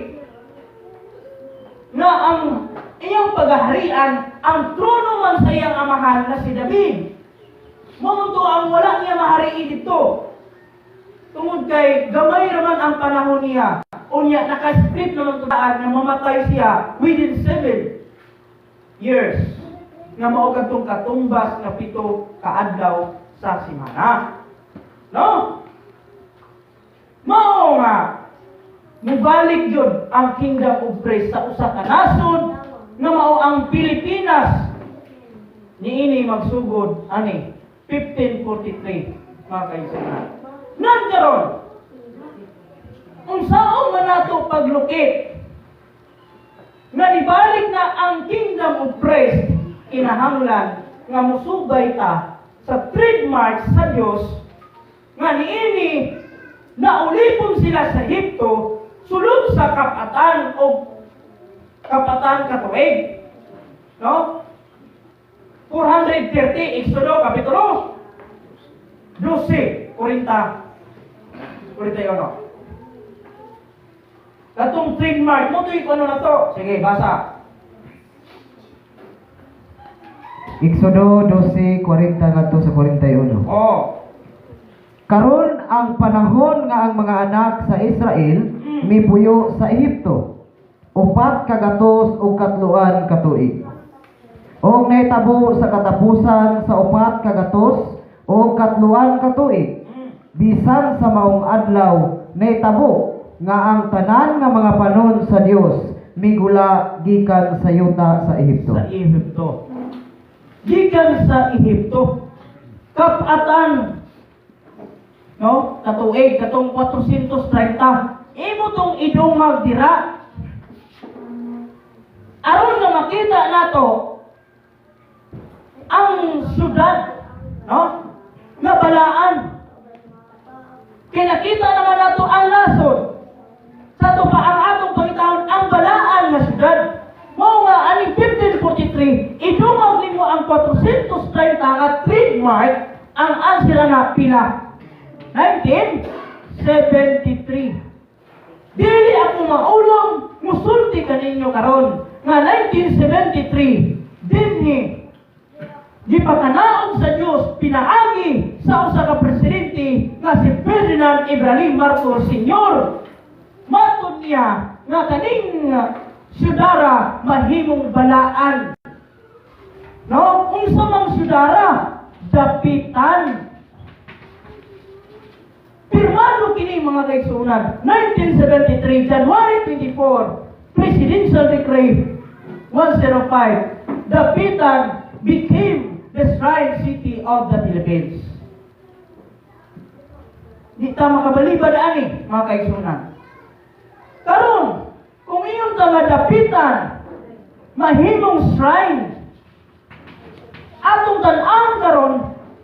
Nga ang iyang paghaharian, ang trono man sa iyang amahan na si David. Mamunto ang wala niya mahariin dito. Tungod kay gamay naman ang panahon niya. Unya, naka-script naman tudaan na mamatay siya within 7 years. Nga mao kadtong katumbas nga 7 kaadlaw sa simana. No? Mao nga mubalik yun ang kingdom of praise sa usa ka nasod nga mao ang Pilipinas. Niini magsugod ani 1543 mga kaigsunan. Nandiyaron unsaon man nato paglukit nga nibalik na ang kingdom of praise, kinahanglan nga musubay ta sa trademark sa Dios nga niini naulipon sila sa Ehipto sulod sa kapatan o kapatan katuig. No? 430 Exodo kapitulo 12 41. Katong trademark mo to ano na to? Sige, basa. Exodo 12:40 ngadto sa 41. Oh. Karon ang panahon nga ang mga anak sa Israel mipuyo sa Ehipto, 4 kagatos ug 3 katuig. Og nahitabo sa katapusan sa 4 kagatos ug 3 katuig. Bisan sa maong adlaw nahitabo nga ang tanan nga mga panon sa Dios migula gikan sa yuta sa Ehipto. Sa Ehipto. Gikan sa Ehipto. Kapatan. No? Katuig, katong 430. Imo tong idungag dira. Aron na makita nato ang syudad, no? Nga balaan. Kinakita naman nato ang nasod. Sa to pa ang atong pangitahon ang balaan nga syudad. Mao nga aning 1543, idungag nimo ang 430 nga trademark ang answer na pila. 1973. Dili ako maulong musulti kaninyo karon nga 1973 dinhi gipakanaog sa Dios pinaagi sa usa ka presidente nga si Ferdinand Ibrahim Marcos Sr. Matud niya nga kaning syudara mahimong balaan. No, unsa mang syudara dapitan. Pirmado kini mga kaigsunan. 1973 January 24 Presidential Decree 105. Dapitan became the shrine city of the Philippines. Di ta makabalibad ani mga kaigsunan. Karon, kung iyong dapitan mahimong shrine, atong tan-ang karon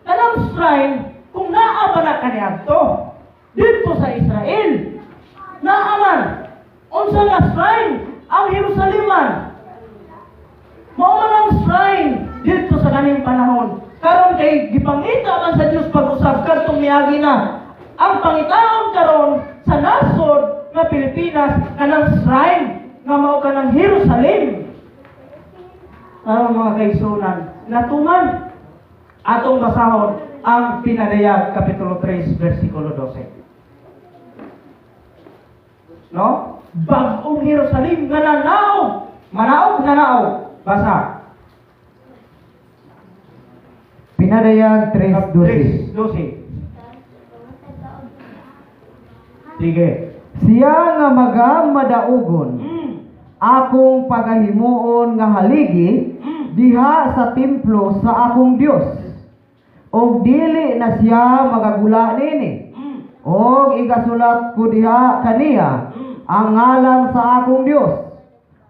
kanang shrine kung naa ba na kaniadto dito sa Israel. Naaman, unsa nga shrine ang Jerusaleman. Mao man ang shrine dito sa kaning panahon. Karon kay gipangita man sa Dios pag-usab kadtong miagi na ang pangitaon karon sa nasod nga Pilipinas kanang shrine nga mao kanang Jerusalem. Mga kaigsunan, natuman atong basahon ang Pinadayag kapitulo 3 versikulo 12. No? Bag-ong Jerusalem nga nanaog. Manaog. Basa. Pinadayag 3:12. 12. Sige. Siya nga magamadaogon akong pagahimuon nga haligi diha sa templo sa akong Dios. Og dili na siya magagula nini. Og igasulat ko diha kaniya ang ngalan sa akong Dios.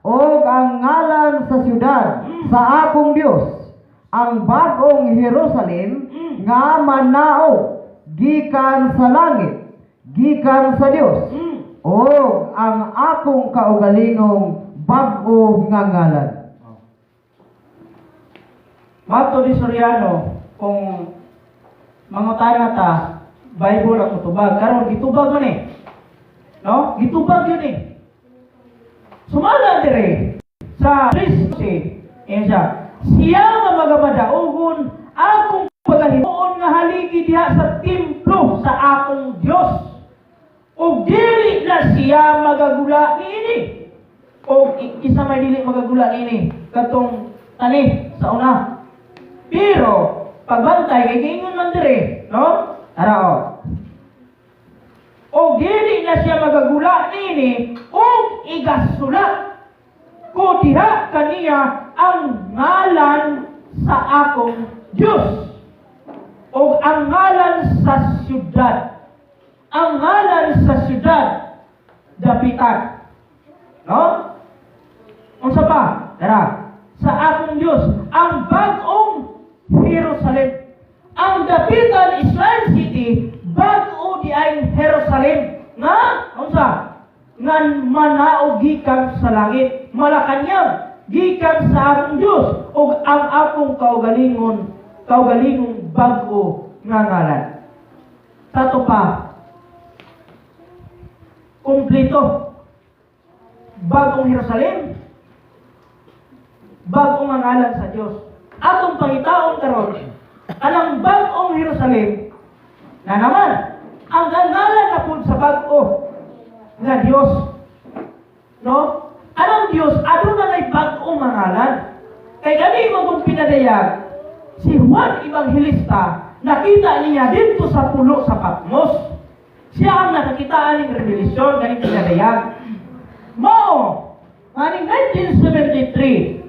Og ang ngalan sa syudad sa akong Dios. Ang bagong Jerusalem nga manao gikan sa langit, gikan sa Dios. Og ang akong kaugalingong bag-o nga ngalan. Mato di Soriano, kung mangutana ta Bible ang mutubag. Karon gitubag man eh. No? Gitubag yun eh. Sumala dire sa Kristo siya nga magamadaogon akong pagahimuon nga haligi diha sa templo sa akong Dios. O dili na siya magagula niini. O isa may dili magagula niini katong tani sa una. Pero pagbantay kay gingon man dire, no? Ara o dili na siya magagula nini o igasulat ko diha kaniya ang ngalan sa akong Diyos o ang ngalan sa syudad. Ang ngalan sa syudad dapitan. No? Unsa pa? Dara. Sa akong Diyos ang bag-ong Jerusalem. Ang dapitan Israel City bag-o di ay Jerusalem nga unsa ngan manaog gikan sa langit Malacañang gikan sa akong Dios ug ang akong kaugalingong bag-o nga ngalan. Sato pa kumpleto bag-ong Jerusalem bag-o nga ngalan sa Dios. Atong pangitaon karon anang bag-ong Jerusalem na naman, ang ngalan na po sa bag-o nga Diyos. No? Anong Diyos? Ano na may bag-o nga ngalan? Kay gani mo kung pinadayag, si Juan Evangelista, nakita niya dito sa pulo sa Patmos. Siya ang nakakitaan ng revelasyon, gani pinadayag. Mao, aning 1973,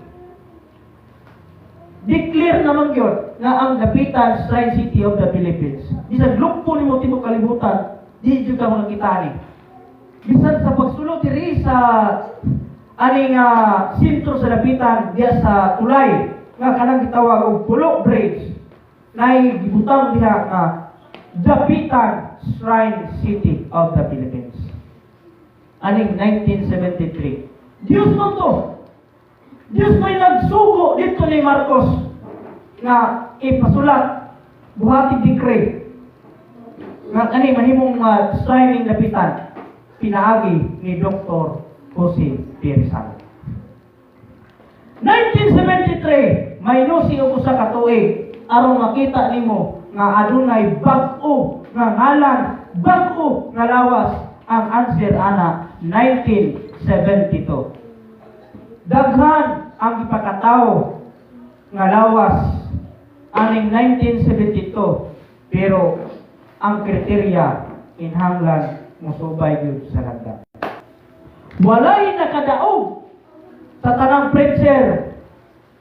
declare naman yun na ang dapitan Shrine City of the Philippines. Bisan lukpo ni mo timo kalibutan, di jud ka makita ni. Bisan sa pagsulod diri sa aning sentro sa dapitan diya sa Tulay nga kanang gitawag og Pulo Bridge nay gibutang diha nga dapitan Shrine City of the Philippines. Aning 1973. Diyos mo to. Diyos may nagsugo dito ni Marcos na ipasulat buhatig decree nga kani mahimong shrine dapitan pinaagi ni Dr. Jose P. Rizal. 1973 may nusi og usa ka tuig aron makita nimo nga adunay bag-o nga ngalan, bag-o nga lawas. Ang answer ana 1972. Daghan ang ipakataw nga lawas aning 1972 pero ang kriteria inhanglan musubay gyud sa lagda. Walay nakadaog sa tanang preacher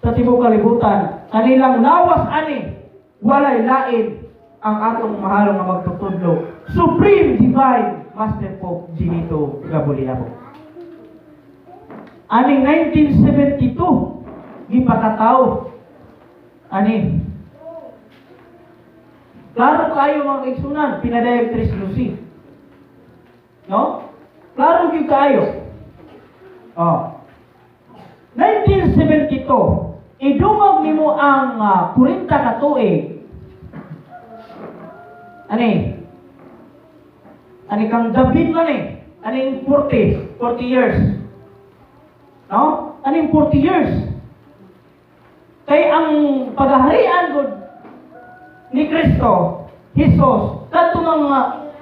sa tibuok kalibutan kanilang lawas ani walay lain ang atong mahal nga magtutudlo Supreme Divine Master Pope Benito Gabuliabo. Aning 1972 gipakataw ani klaro kayo mga kaigsunan pinadayag Tres Lucy, no? Klaro gyud kayo. 1972 idungog nimo ang 40 ka tuig ani kang David man aning 40 years. No? Aning 40 years. Kay ang paghaharian gud ni Kristo, Jesus, kadto mga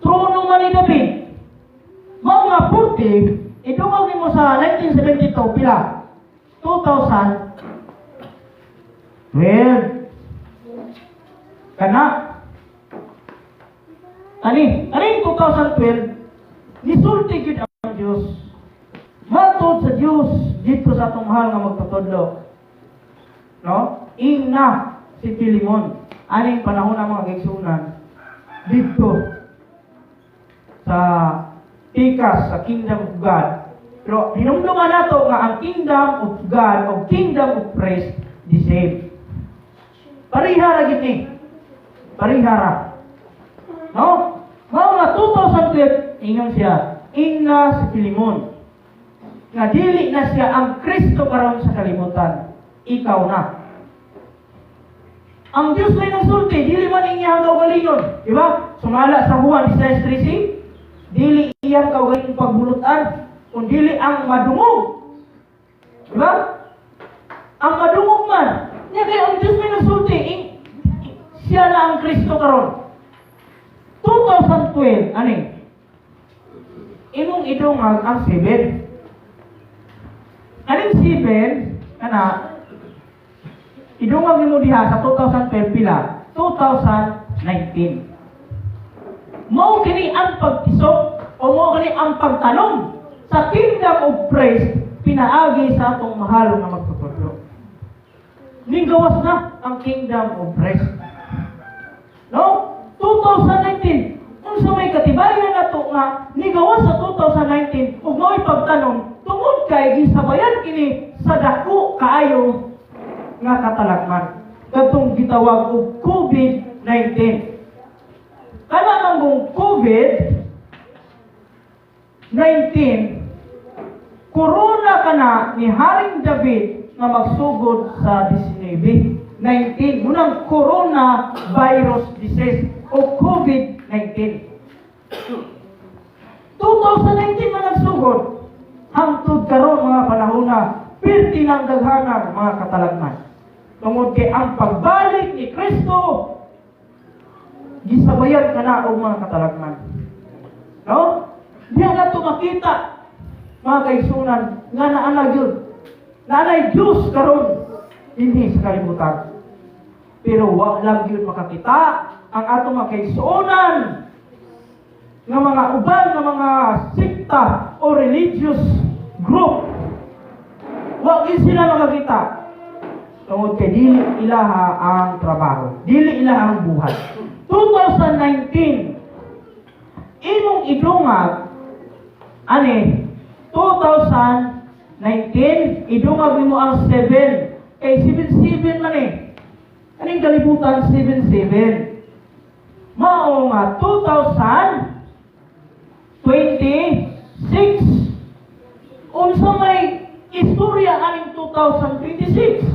trono man ni David. Mga 40, idungog nimo sa 1972 pila? 2012. Kana aning 2012 nisulti gid ang Dios. Matod sa Dios dito sa atong mahal nga magtutudlo. No? Ina si Pilimon aning panahon ng mga kaigsunan dito sa pikas sa kingdom of God. Pero hinumduman nato nga ang kingdom of God o kingdom of Christ the same. Parihara gid ni. Parihara. No? Mga 2012 ingon siya, ina si Pilimon. Nga dili na siya ang Kristo karon sa kalibutan. Ikaw na. Ang Diyos may nagsulti, dili man iyang kaugalingon. Di ba? Sumala sa Juan 16:13, dili iyang kaugalingon pagbulutan, kung dili ang madungog. Di ba? Ang madungog man. Niya kaya ang Diyos may nagsulti, siya na ang Kristo karon. 2012, ani? Imong idungag ang 7. Aning 7, kana, idungag mo diha sa 2012 pila, 2019. Mao kini ang pagtisok o mao kini ang pagtanong sa kingdom of praise pinaagi sa atong mahal nga magtutudlo. Ning gawas na ang kingdom of praise. No? 2019. Unsa may katibayan nato nga ni gawas sa 2019 ug mao'y pagtanong tungod kay gisabayan kini sa dako kaayo nga katalagman. Katong gitawag og COVID-19. Kana ang COVID-19 corona kana ni Haring David nga magsugod sa 19. Munang corona virus disease o COVID-19. 2019 man nagsugod hangtod karon mga panahon na pirti ng daghanan mga katalagman. Tungod kay ang pagbalik ni Kristo gisabayan kana og mga katalagman. No? Diya na to makita mga kaigsunan nga naana gyud. Naanay Diyos karon dinhi sa kalibutan. Pero wa lang yun makakita ang atong mga kaigsuonan nga mga uban nga mga sikta o religious group. Wa gyud sila makakita. Tungod kay dili ilaha ang trabaho, dili ilaha ang buhat. 2019 imong idungag ani 2019 idungag nimo ang 7 kay 77 man eh. Kaning kalibutan 77. Mao nga 2026. Unsa may istorya aning 2026?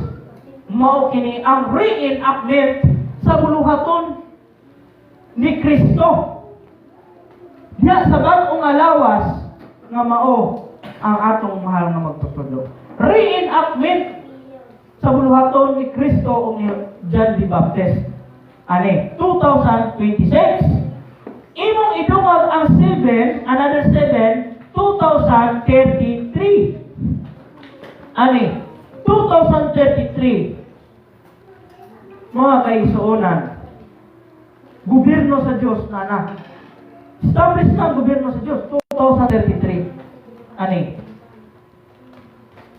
Mao kini ang reenactment sa buluhaton ni Kristo. Diya sa bag-ong alawas nga mao ang atong mahal nga magtutudlo. Reenactment sa buluhaton ni Kristo o ni John the Baptist. Ani, 2026. Imong idungag ang 7, another 7, 2033. Ani, 2033. Mga kaigsuonan, gobyerno sa Diyos na. Establish na ang gobyerno sa Diyos, 2033. Ani,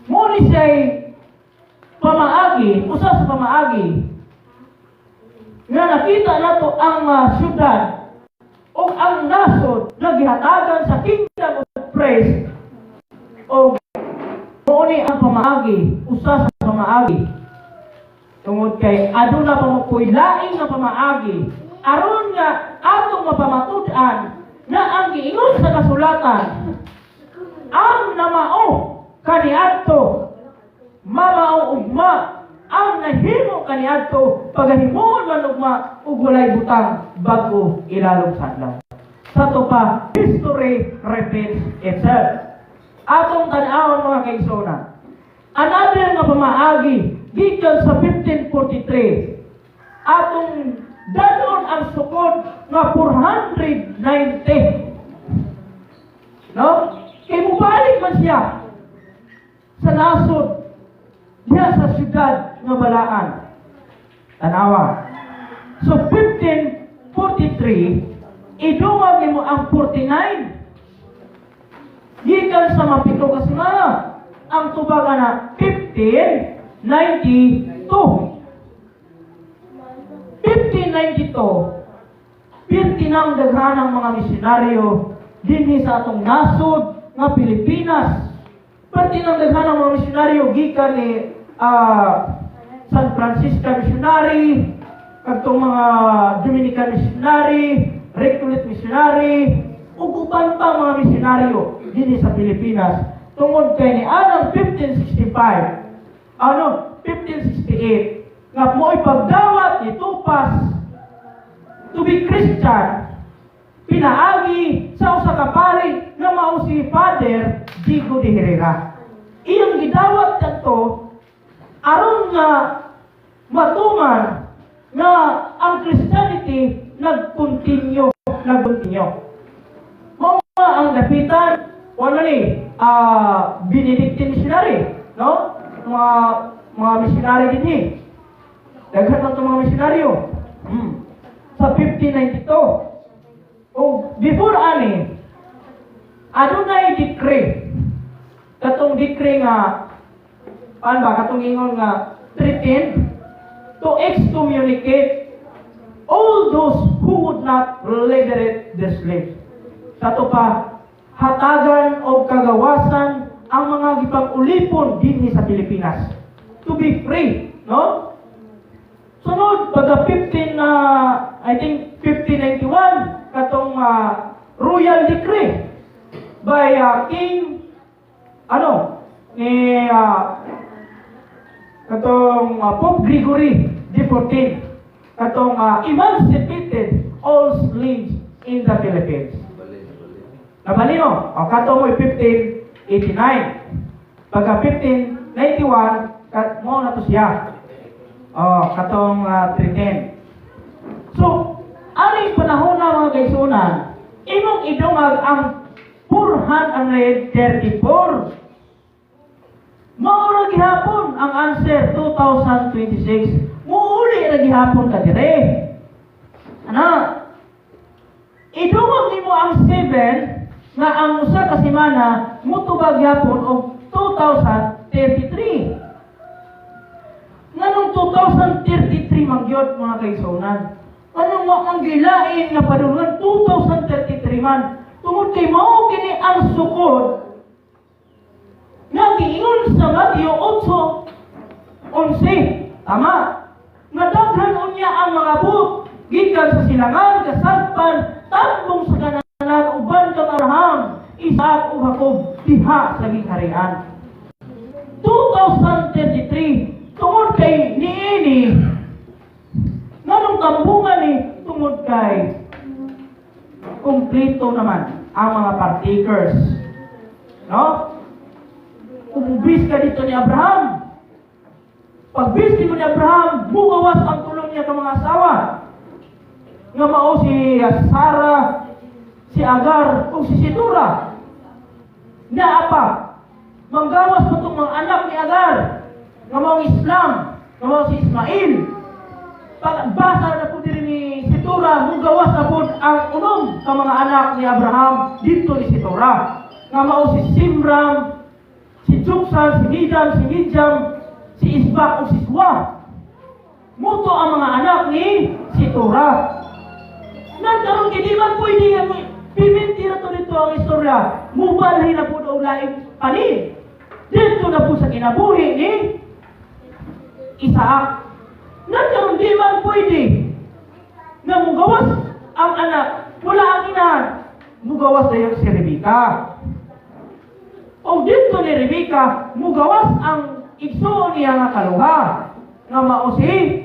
muli siya'y pamaagi, usa sa pamaagi nga nakita nato ang syudad o ang nasod na gihatagan sa kingdom of praise o muni ang pamaagi, usa sa pamaagi tungod kay aduna pa mo ko'y laing nga pamaagi aron nga atong mapamatud-an na ang giingon sa kasulatan ang namao kaniadto mamao ugma ang nahimo kaniadto pagahimuon man ugma ug walay butang bago ilalong sadlaw. Sa to pa, history repeats itself. Atong tan-awon mga kaigsuonan. Another nga pamaagi gikan sa 1543. Atong dadon ang sukod nga 490. No? Kay mubalik man siya sa nasod diya sa syudad nga balaan. Tanawa. So 1543 idungag nimo ang 49. Gikan sa mapito ka semana ang tubaga na 1592. 1592 pintinang daghanang mga misyonaryo dinhi sa atong nasod nga Pilipinas. Pintinang daghanang mga misyonaryo gikan ni San Francisco missionary, kadtong mga Dominican missionary, Recollect missionary, ug uban pa mga misyonaryo dinhi sa Pilipinas. Tungod kay ni anang 1568 nga nga mo'y pagdawat ni Tupas to be Christian, pinaagi sa usa ka pari nga mao si Father Diego de Herrera. Iyang gidawat kadto aron nga matuman nga ang Christianity nag-continue. Mao ang dapitan ano ni Benedictine missionary, no? Mga missionary din ni. Daghan ang mga misyonaryo. Sa 1592. Before ani, adunay decree. Katong decree nga paano ba katong ingon nga threatened to excommunicate all those who would not liberate their slaves. Sato pa hatagan o kagawasan ang mga gipang-ulipon dinhi sa Pilipinas to be free, no? Sunod pagka 1591 katong royal decree by King katong Pope Gregory XIV katong emancipated all slaves in the Philippines. Nabalino, katong mo 1589. Pagka 1591 mo na to siya. Katong 310. So, aning panahon na mga kaisunan, imong idungag ang 434. Maura gihapon ang answer 2026. Muuli na gihapon ka dire. Idungag nimo ang 7 nga ang usa ka semana mutubag gihapon og 2033. Nganong 2033 mangyod mga kaigsunan? Anong ang gilain nga padulungan 2033 man? Tungod kay mao kini ang sukod nga giingon sa Mateo 8:11. Tama. Nga daghan unya ang mga buot gikan sa silangan, kasadpan, tambong sa kananan uban kang Abraham, Isaac ug Jacob diha sa giharian. 2033 tungod kay niini nganong tambungan ni tungod kay kumpleto naman ang mga partakers, no? Umubis ka dito ni Abraham. Pagbis mo ni Abraham, bugawas ang tulong niya sa mga asawa. Nga mao si Sarah, si Agar, o si Situra. Na apa? Manggawas mo itong mga anak ni Agar. Nga mao Islam, nga mao si Ismail. Pagbasa na po din ni Situra, mugawas na po ang unom sa mga anak ni Abraham dito ni Situra. Nga mao si Simram, si Joksan, si Midam, si Midjam, si Isbak o si Suwa. Muto ang mga anak ni Situra. Nagkaroon hindi man pwede nga mo piminti na to dito ang istorya. Mubalhin na po daw laing panin. Dito na po sa kinabuhi ni Isaac. Nagkaroon di man pwede na mugawas ang anak. Wala ang inahan. Mugawas na yung si Rebecca. O dito ni Rebecca, mugawas ang igsuon niya nga kaluha. Nga mao si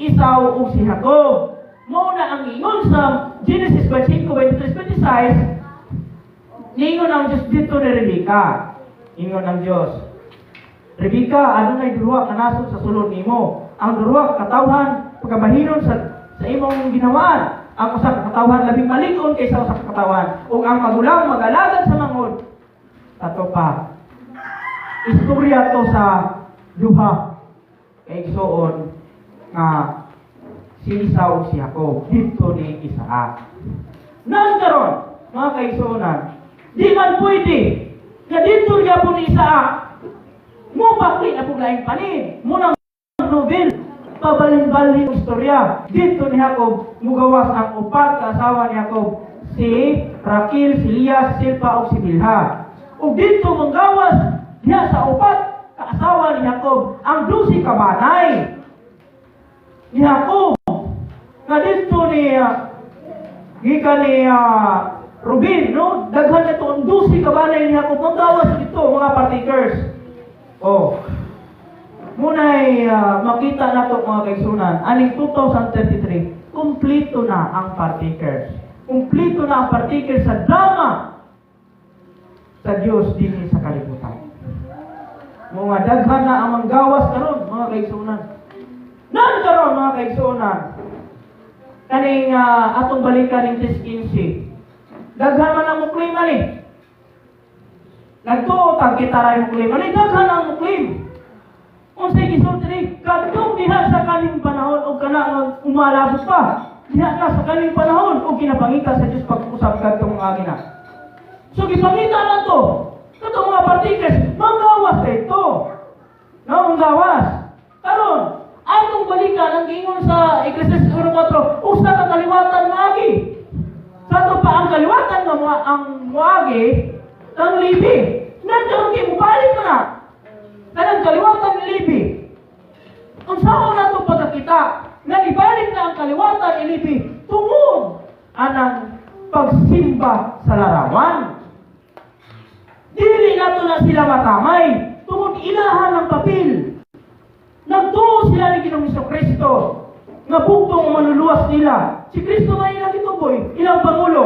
Esau o si Jacob. Mao na ang ingon sa Genesis 25:23-26. Ningon ang Diyos dito ni Rebecca. Ingon ang Diyos, Rebecca, ano na'y duruwa kanasod sa sulod nimo? Ang duruwa katawhan pagkabahinon sa imong ginawaan. Ang usa ka katawhan labing malig-on kaysa usa ka katawhan. Ug ang magulang mag-alagad sa mangod. Ato pa. Istorya to sa duha kay igsoon nga si Esau si Jacob dito ni Isaac. Nagkaroon mga kaigsuonan, di man pwede nga dito niya po ni Isaac mo bakli na po laing panin mo nang novel pabalin-balin istorya dito ni Jacob mugawas ang upat ka asawa ni Jacob si Raquel, si Leah, si Silpa o si Bilha. Ug dito manggawas diha sa upat ka asawa ni Jacob ang 12 ka banay ni Jacob. Nga dito ni gikan ni Ruben, no? Daghan na ito ang 12 ka banay ni Jacob. Manggawas dito mga partakers. Muna'y makita na ito mga kaigsunan, aning 2033, kumplito na ang partakers. Kumplito na ang partakers sa drama sa Diyos din sa kalibutan. Mga daghan na ang manggawas karon mga kaigsunan. Nan karon mga kaigsunan. Kaning atong balikan ning 10-15. Daghan man ang muklim ani. Nagtuotag kita ray muklim ani, daghan ang muklim. Unsay gisulti kadtong diha sa kaning panahon o kana nga umalabot pa. Diha ka sa kaning panahon o ginapangita sa Dios pag-usab kadtong mga gina. So gipangita na to. Katong mga partikles, manggawas na ito. No, manggawas. Karon, atong balikan ang giingon sa Ecclesiastes 1:4, usa ka kaliwatan maagi. Sa to pa ang kaliwatan nga ang muagi, ang libi. Nandiyan kay mubalik na. Kanang kaliwatan ni libi. Unsaon nato pagkakita nga ibalik na ang kaliwatan ni libi tungod anang pagsimba sa larawan. Dili nato na sila matamay tungod ilahan ng papel. Nagtuo sila ni Ginoong Kristo nga bugtong manluluwas nila. Si Kristo na ilang ituboy, ilang pangulo.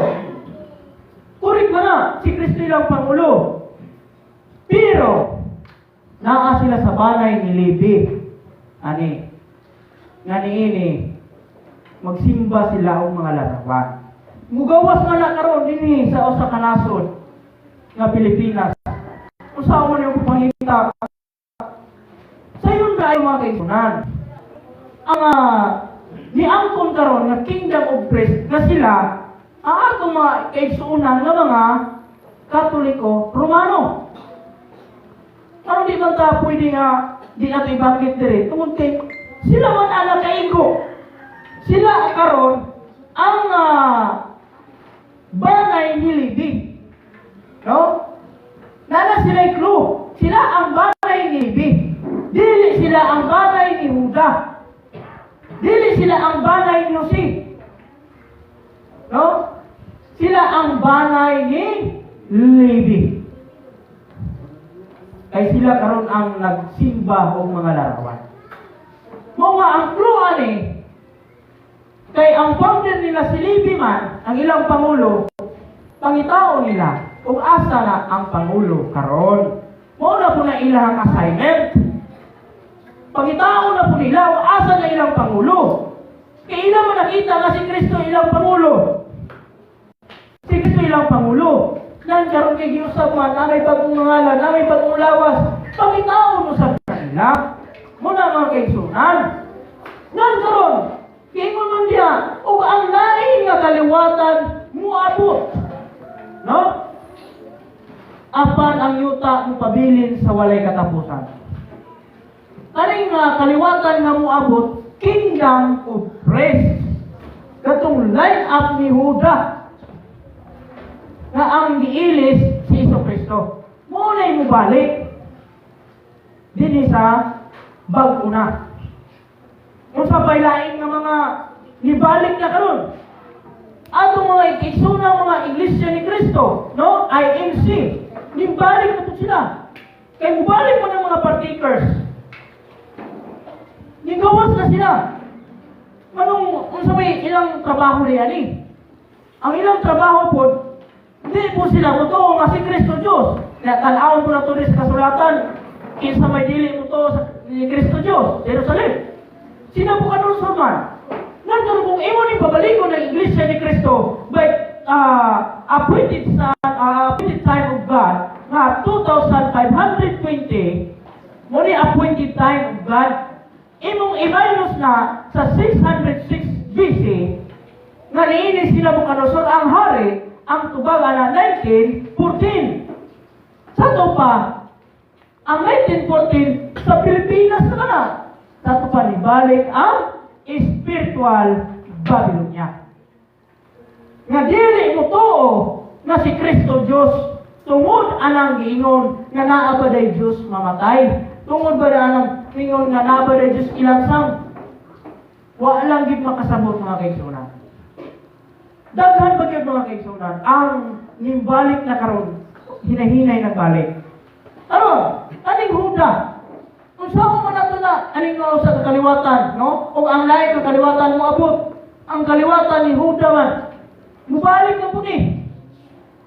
Kurik na na, si Kristo ilang pangulo. Pero naa sila sa banay ni Levi. Ani, nga niini, magsimba sila og mga larawan. Mugawas nga na karon dinhi sa usa ka nasod nga Pilipinas. Usa mo niyong pangita. Sa yun na ay mga kaigsunan. Ang niangkon karon nga Kingdom of Christ nga sila ang atong mga kaigsunan nga mga Katoliko Romano. Ano di man ta pwede nga di nato ibanggit dire tungod kay sila man ana kaigo. Sila karon ang banay ni Levi. No? Nana sila clue. Sila ang banay ni Levi. Dili sila ang banay ni Huda. Dili sila ang banay ni Jose. No? Sila ang banay ni Levi. Kay sila karon ang nagsimba og mga larawan. Mga ang clue ani kay ang founder nila si Levi man, ang ilang pangulo, pangitao nila kung asa na ang pangulo karon. Mo na po na ilang assignment. Pangitao na po nila kung asa na ilang pangulo. Kaya ilang man nakita nga si Kristo ilang pangulo. Si Kristo ilang pangulo. Nan karon kay giusab man, namay bagong ngalan, namay bagong lawas. Pangitao no sa kanila. Mo na mga kaigsunan. Nan karon kay mo man diha ug ang lain nga kaliwatan moabot. No? Apan ang yuta mo pabilin sa walay katapusan. Kaning kaliwatan nga moabot, Kingdom of Christ. Katong line up ni Huda nga ang giilis si Kristo. Muna'y mo balik dinhi sa bag-o na. Kung sa baylain nga mga nibalik na karon. Atong mga ikisuna mga iglesia ni Kristo, no? IMC. Nibalik na po sila. Kaya mubalik mo ng mga partakers. Nigawas na sila. Manong, kung sabay, ilang trabaho na yan Ang ilang trabaho po, hindi po sila totoo nga si Kristo Diyos. Kaya talawon po na ito sa kasulatan, kinsa may dili mo ito ni Kristo Diyos, Jerusalem. Sina po kanong suman? Nandun kung iwan yung pabalikon ng iglesia ni Kristo by appointed time of God na 2,520 mo ni appointed time of God imong i-minus na sa 606 BC nga niinis sila mo kanusor ang hari ang tubaga na 1914 sa to pa ang 1914 sa Pilipinas na na sa to pa nibalik ang spiritual Babylonia. Nga dili mo too na si Kristo Diyos tungod anang giingon nga naa ba day Diyos mamatay. Tungod ba anang giingon nga naa ba day Diyos ilansang. Wa lang gid makasabot mga kaigsunan. Daghan ba gyud mga kaigsunan ang nimbalik na karon hinahinay nagbalik. Karon, aning Huda. Kung saan mo na ito na aning nga usa ka kaliwatan, no? O ang lain ka kaliwatan mo abot. Ang kaliwatan ni Huda man. Mubalik na po ni.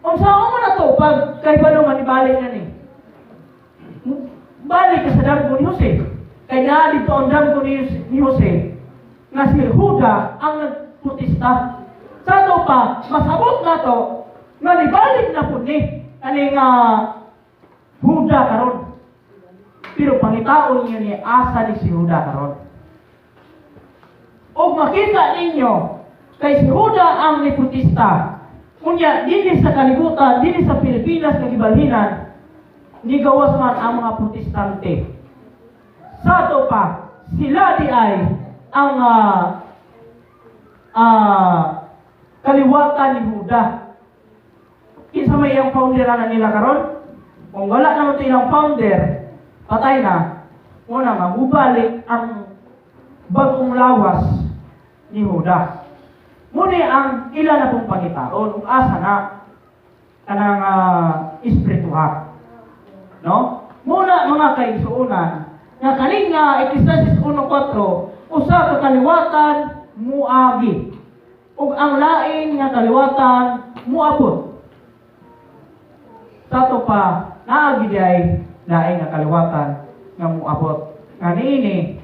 Unsa mo na to pag kay balungan ibalik na ni. Balik ka sa damgo ni Jose. Kay naa dito ang damgo ni Jose. Nga si Huda ang nagprotesta. Sa to pa, masabot na to nga nibalik na po ni. Aning Huda karon. Pero pangitaon niya ni asa ni si Huda karon. O makita ninyo, kay si Huda ang niprotesta. Kunya, dili sa kalibutan, dili sa Pilipinas na gibalhinan, ni gawas man ang mga protestante. Sa to pa, sila di ay ang kaliwatan ni Huda. Kinsa may iyang founder na nila karon? Kung wala naman ito ilang founder, patay na, muna magubalik ang bagong lawas ni Huda. Muna ang ilan na pong pangitaon, kung asa na kanang espirituha. No? Muna mga kaigsuunan, nga kaning Ecclesiastes 1:4, usa ka kaliwatan muagi, ug ang lain nga kaliwatan muabot. Sa to pa, naagi day lain nga kaliwatan nga muabot. Nga niini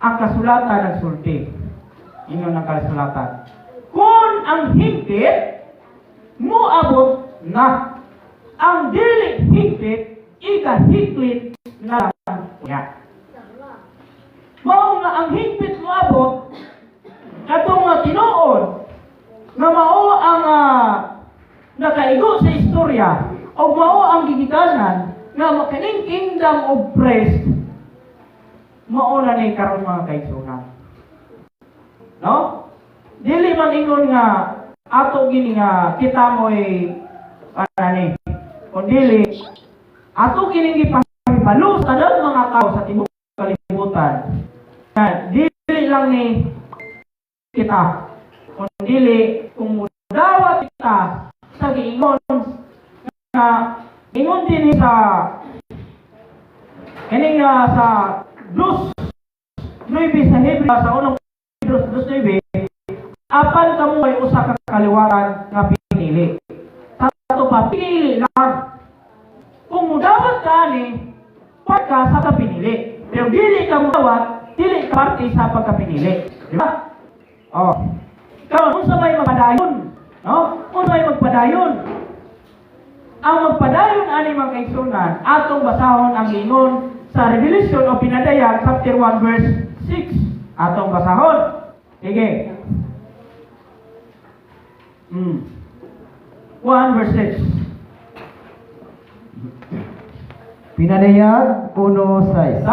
ang kasulatan nagsulti. Ingon ang kasulatan. Kung ang higpit muabot na, ang dili higpit ikahigpit na lang niya. Mao nga ang higpit muabot katong tinuod nga mao ang nakaigo sa istorya o mao ang gigikanan nga makaning kingdom of praise mao na ni karon mga kaigsunan. No? Dili man ingon nga ato gini nga kita mo'y ni kundi ato gini gipahibalo sa daghang mga tao sa tibuok kalibutan. Dili lang ni kita kundi kung mudawat kita sa giingon nga ingon din sa kining sa Dos 9 sa Hebreo sa unang Dos 9 apan kamo ay usa ka kaliwatan nga pinili. Sa to pa pinili lang. Kung mudawat ka ni pagka sa kapinili. Pero dili ka mudawat, dili ka parte sa pagkapinili. Di ba? Oh. Karon unsa may magpadayon, no? Unsa may magpadayon? Ang magpadayon ani mga kaigsunan, atong basahon ang ingon sa Revelation o Pinadayag chapter 1 verse 6. Atong basahon. Sige. 1 verse 6. Pinadayag 1:6.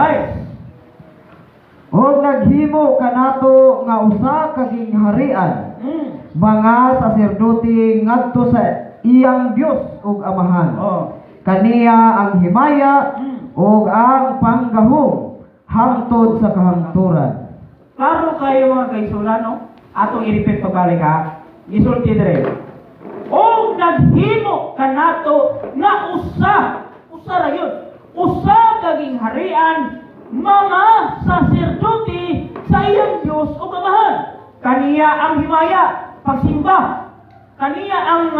Og naghimo kanato nga usa ka gingharian, mga saserdote ngadto sa iyang Dios ug Amahan. Kaniya ang himaya ug ang panggahom hangtod sa kahangturan. Klaro kayo mga kaigsunan, no? Atong i-repeat pabalik ha. Gisulti dire. Og naghimo kanato nga usa ra yun. Usa ka gingharian, mga saserdote sa iyang Dios ug Amahan. Kaniya ang himaya, pagsimba. Kaniya ang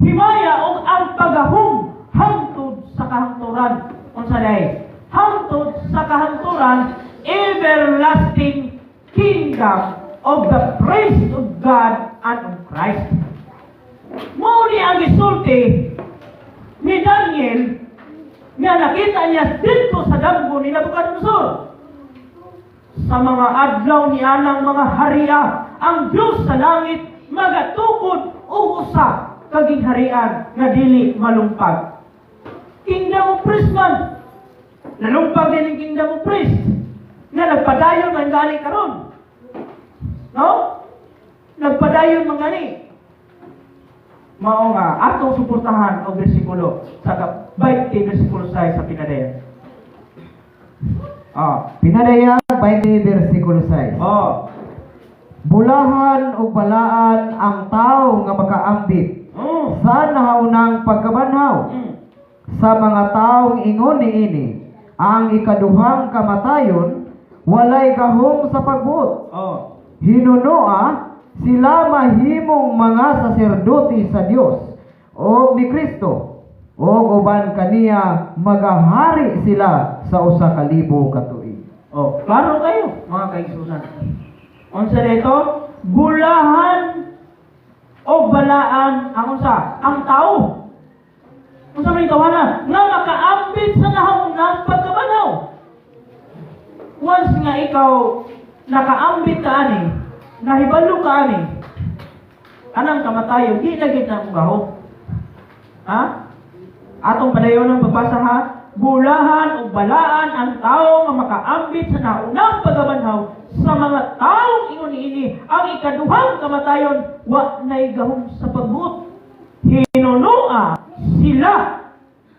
himaya ug ang pagahom hangtod sa kahangturan. Unsa day? Hangtod sa kahangturan, everlasting kingdom of the praise of God and of Christ. Mao ni ang gisulti ni Daniel nga nakita niya dito sa damgo ni Nabucodonosor. Sa mga adlaw ni anang mga hariya, ang Diyos sa langit magatukod o usa kaging harian nga dili malumpag. Kingdom of Praise man. Nalumpag din ang Kingdom of Praise na nagpadayon man gani karon. No? Nagpadayon man gani. Mao nga atong suportahan og bersikulo sa 20 bersikulo 6 sa Pinadayag. Pinadayag 20 bersikulo 6. Bulahan o balaan ang tao nga makaambit sa nahaunang pagkabanhaw sa mga taong ingon niini ang ikaduhang kamatayon walay gahom sa pagbuot. Oh. Hinunoa sila mahimong mga saserdote sa Dios o ni Kristo, o uban kaniya magahari sila sa usa ka libo ka tuig. Oh, klaro kayo, mga kaigsunan. Unsa dito? Gulahan o balaan ang unsa? Ang tao. Unsa may tawanan? Nga makaambit sa nahamunan pagkabanaw. Once nga ikaw nakaambit ka ani, nahibalo ka ani, anang kamatayon, di na gid na baho. Ha? Atong padayon ng pagbasa ha, gulahan o balaan ang tao nga makaambit sa naunang pagkabanhaw sa mga taong ingon niini ang ikaduhang kamatayon wa nay gahom sa pagbuot. Hinunua sila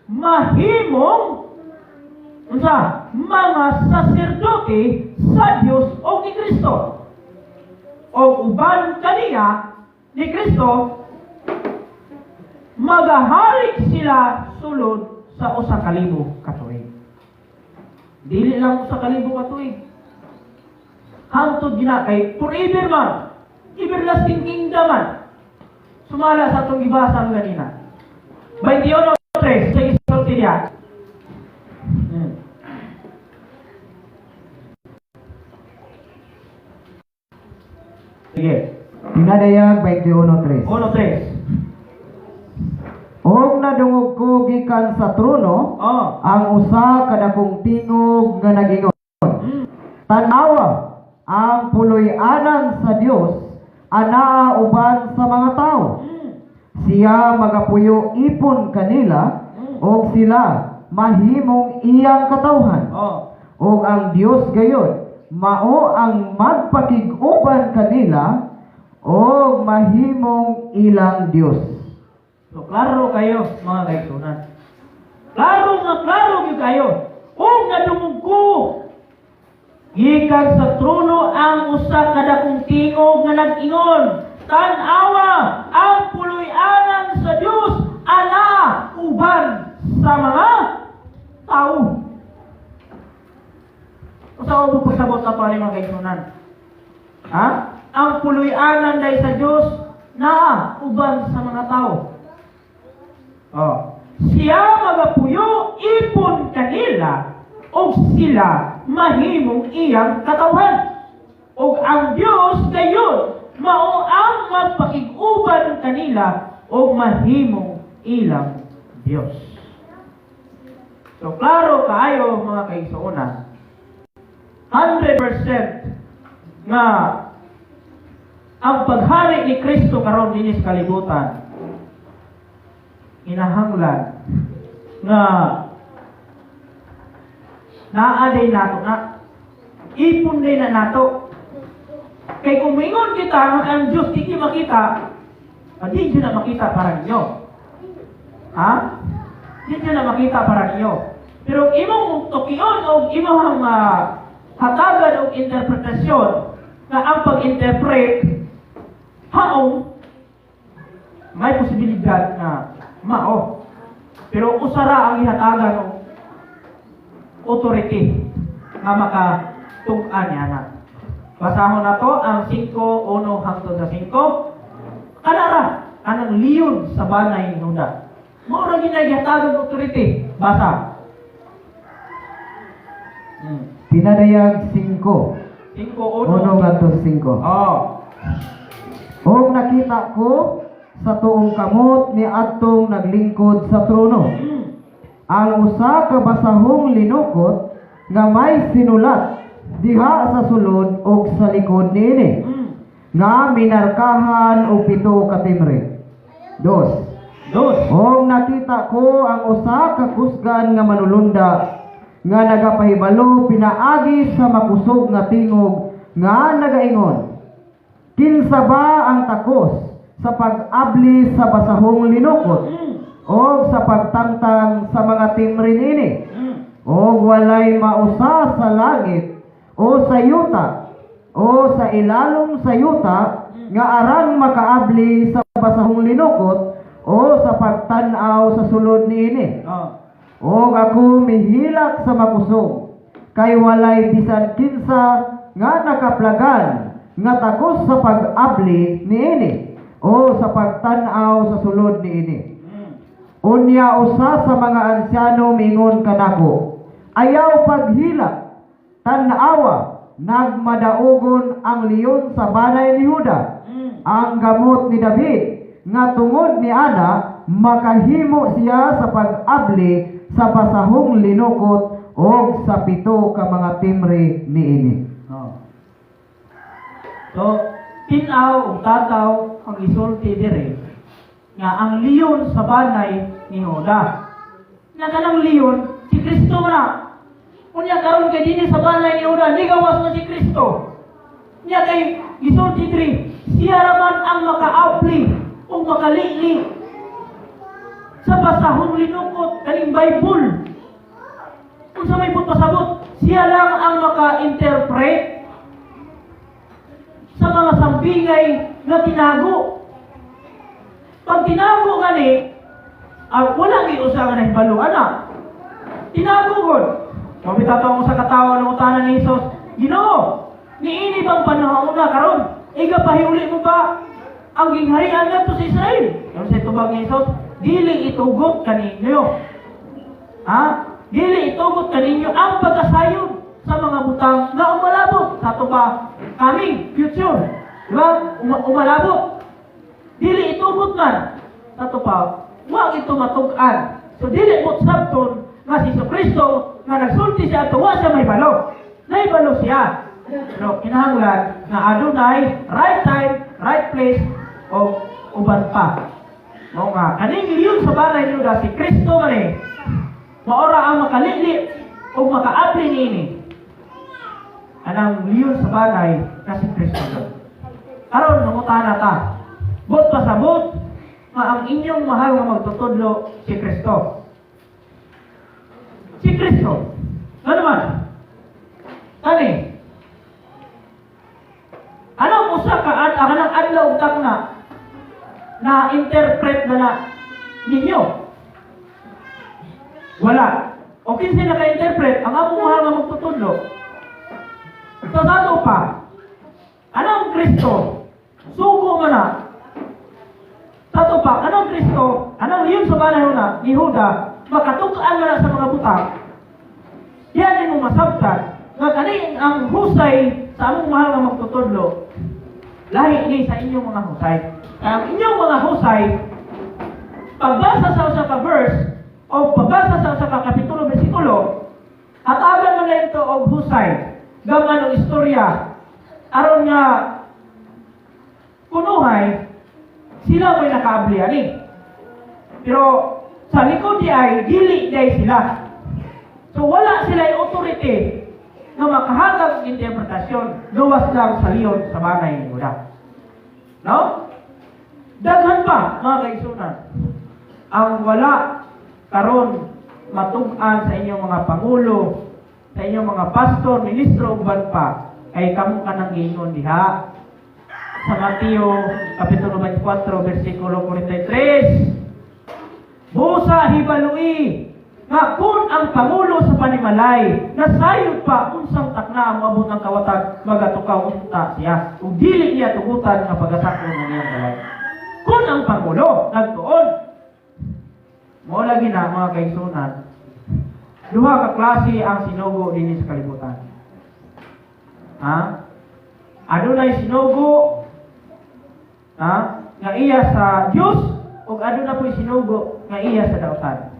mahimong unsa mga saserdote sa Dios o ni Kristo. O uban kaniya ni Kristo magahalik sila sulod sa usa ka libo ka tuig. Dili lang usa ka libo ka tuig. Hangtod gina kay forever man, everlasting kingdom man. Sumala sa atong gibasa ganina. 21:3 sa Isultidia. Sige. Tinadayag 21:3. 1:3. Og nadungog ko gikan sa trono Oh. ang usa ka dakong tingog nga nagingon. Tanawa ang puloy-anan sa Dios anaa uban sa mga tao. Siya magapuyo ipon kanila og sila mahimong iyang katawhan. Oh. Og ang Dios gayon mao ang magpakig-uban kanila og mahimong ilang Dios. So, klaro kayo, mga kaigsunan. Klaro gyud kayo. Og nadungog ko gikan sa trono ang usa ka dakong tingog nga nag-ingon, tan-awa ang puloy-anan sa Dios ana uban sa mga tao. Usa mo pasabot sa pali mga kaigsunan. Ha? Ang puloy-anan dai sa Dios na uban sa mga tao. Oh. Siya magapuyo ipon kanila og sila mahimong iyang katawhan. Og ang Dios gayon mao ang magpakig-uban kanila og mahimong ilang Dios. So klaro kaayo mga kaigsuonan. 100% nga ang paghari ni Kristo karon dinhi sa kalibutan inahanglan nga naaday nato na ipon din na nato kay kung mingon kita nga ang Diyos di makita di siya na makita para ninyo, ha? Di siya na makita para ninyo, pero imong tukion o imong hatagan o interpretasyon na ang pag-interpret haong may posibilidad na mao. Pero usara ang ihatagan ng authority nga makatug-an niya na. Basahon na to ang 5:1 hangtod sa 5. Kanara, anang liyon sa banay ni Huda. Mao ra ginahatagan ng authority. Basa. Tinadayag 5. 5:1. 1 ngadto 5. Oh. Og nakita ko sa tuong kamot ni adtong naglingkod sa trono ang usa ka basahong linukot nga may sinulat diha sa sulod ug sa likod niini nga minarkahan og 7 ka timre. 2. Og nakita ko ang usa ka kusgan nga manulunda nga nagapahibalo pinaagi sa makusog nga tingog nga nagaingon, kinsa ba ang takos sa pag-abli sa basahong linukot o sa pagtangtang sa mga timre niini o walay mausa sa langit o sa yuta o sa ilalom sa yuta nga arang makaabli sa basahong linukot o sa pagtanaw sa sulod niini. O ako mihilak sa makusog, kay walay bisan kinsa nga nakaplagan, nga takos sa pag-abli niini, o sa pagtanaw sa sulod niini. Unya usa sa mga ansyano mingon kanako, ayaw paghilak, tanawa, nagmadaugon ang leon sa balay ni Huda, ang gamot ni David, nga tungod ni Ana, makahimo siya sa pag-abli sa basahong linukot o sa 7 ka mga timre niini. So, tinaw o tataw ang isulti dire nga ang leon sa banay ni Huda. Nga kanang leon, si Kristo na. Unya karon kay dinhi sa banay ni Huda, di gawas na si Kristo. Nya kay isulti dire, siya raman ang makaapli o makalili sa basahong linukot kaning Bible. Kung sa may pasabot, siya lang ang maka-interpret sa mga sambingay na tinago. Pag tinago gani, wala gi usa nga nahibalo ana. Tinago gud. Mabitato mo sa katawa ng utanan ni Jesus, Ginoo, niini bang panahon na karon? Iga pahiuli mo ba ang gingharian ngadto sa Israel? Yung sa tubag ni Jesus, dili itugot kaninyo. Dili itugot kaninyo ang pagkasayod sa mga butang na umalabot sa tuba coming future. Diba? Umalabot. Dili itugot man sa tuba. Wa ito matug-an. So dili mo sabton nga si Kristo nga nagsulti siya tuwa siya may balo. May balo siya. Pero kinahanglan na adunay right time, right place o uban pa. Mao nga kaning leon sa balay ni Huda si Kristo man maora ang makalili o makaapli niini. Anang leon sa balay na si Kristo. Karon nangutana ta. Bot pasabot nga ang inyong mahal nga magtutudlo si Kristo. Si Kristo. Ano man? Kani? Anong usa ka anang adlaw tak na interpret na ninyo? Wala. O kinsa naka-interpret ang among mahal nga magtutudlo? Sa dato pa. Anong Kristo? Sugo man na. Sato pa, anong Kristo? Anong leon sa balay ni Huda? Makatukaan man na sa mga butang. Yan mo masabtan. Nga kani ang husay sa among mahal nga magtutudlo. Lahi ni sa inyong mga husay. Ang inyong mga husay, pagbasa sa usa ka verse o pagbasa sa usa ka kapitulo bersikulo, hatagan man na ito og husay, gaman og istorya aron nga kunuhay sila may nakaabli ani. Pero sa likod di ay dili day sila. So wala sila authority na makahatag ng interpretasyon luwas lang sa leon sa banay ni Huda. No? Daghan pa, mga kaigsunan, ang wala karon matug-an sa inyong mga pangulo, sa inyong mga pastor, ministro, uban pa, ay kamo ka nang giingon diha. Sa Mateo, Kapitulo 24, versikulo 43, busa hibalui, nga kung ang pangulo sa panimalay nasayod pa unsang takna moabot ang kawatag magatukaw unta siya ug dili niya tugutan nga pagasakon ng iyang balay. Kung ang pangulo nagtuon mo lagi na mga kaigsunan, duha ka klase ang sinugo dinhi sa kalibutan. Adunay sinugo nga iya sa Dios ug aduna po'y sinugo nga iya sa dautan.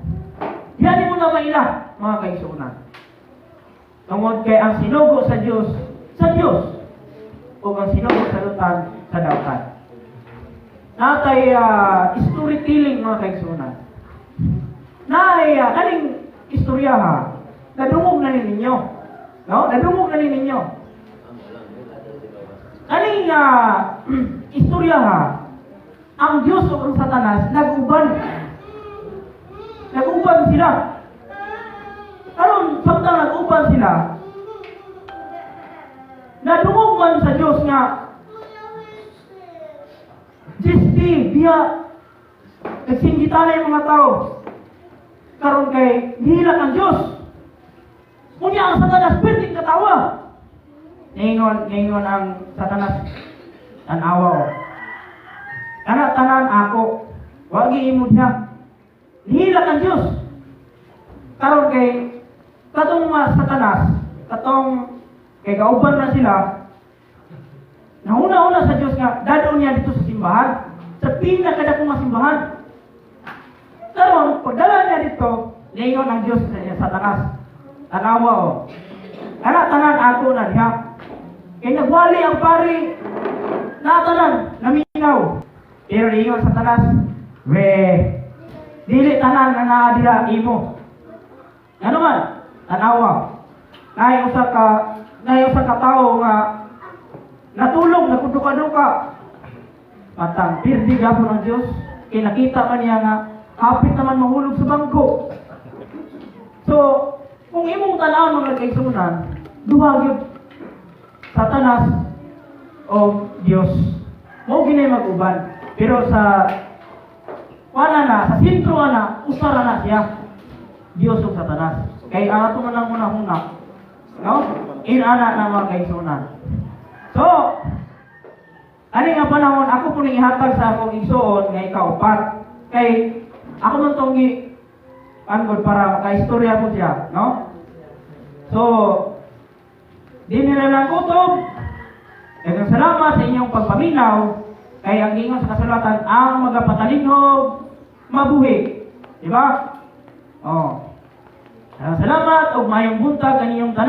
Yan mo na maila, mga kaigsunan. Tungod kay ang sinugo sa Diyos, o ang sinugo sa lutan, sa dautan. Natay storytelling, mga kaigsunan. Nay, kaning istorya ha, nadungog na ninyo. No? Nadungog na ninyo. Kaning istorya ha, ang Diyos o ang Satanas, nag-uban sila. Karon samtang nag-uban sila, nadungog man sa Diyos nga Jisti, biya nagsinggitan na yung mga tao. karon kay gihilang ang Dios. Unya ang Satanas perting katawa. Ningon ang Satanas tanawa o. Kana tanan ako, wa giimod siya. Gihilang ang Dios. Karon kay katong mga Satanas, katong kay kauban na sila. Nauna-una sa Dios nga dadon niya dito sa simbahan, sa pinakadakong nga simbahan. Karon pagdala niya dito, ningon ang Dios sa Satanas. Tanawa o. Kana tanan ako na diha. Kay nagwali ang pari na tanan, naminaw. Pero ningon sa Satanas, we, dili tanan na naa diha imo. Ano man? Tanawa. Nay usa ka tawo nga natulog na kuduka-duka. Matang pirdi gapon ang Dios. Kay nakita man niya nga hapit naman mahulog sa bangko. So, kung imong tan-aw mga kaigsunan, duha gyud Satanas o Dios. Mo ginay mag-uban. Pero sa sa sentro na usara na siya. Dios ug Satanas. Kay ato man lang una-una. No? Inana na mga kaigsunan. So, ani nga panahon ako po ning ihatag sa akong igsuon nga ikaupat. Kay ako man tong para makaistorya po siya, no? So, di nila lang kutob. Daghang salamat sa inyong pagpaminaw. Kay ang ingon sa kasulatan, ang magapatalingog mabuhi. Di ba? Oh. Salamat ug mayong buntag ang inyong tanan.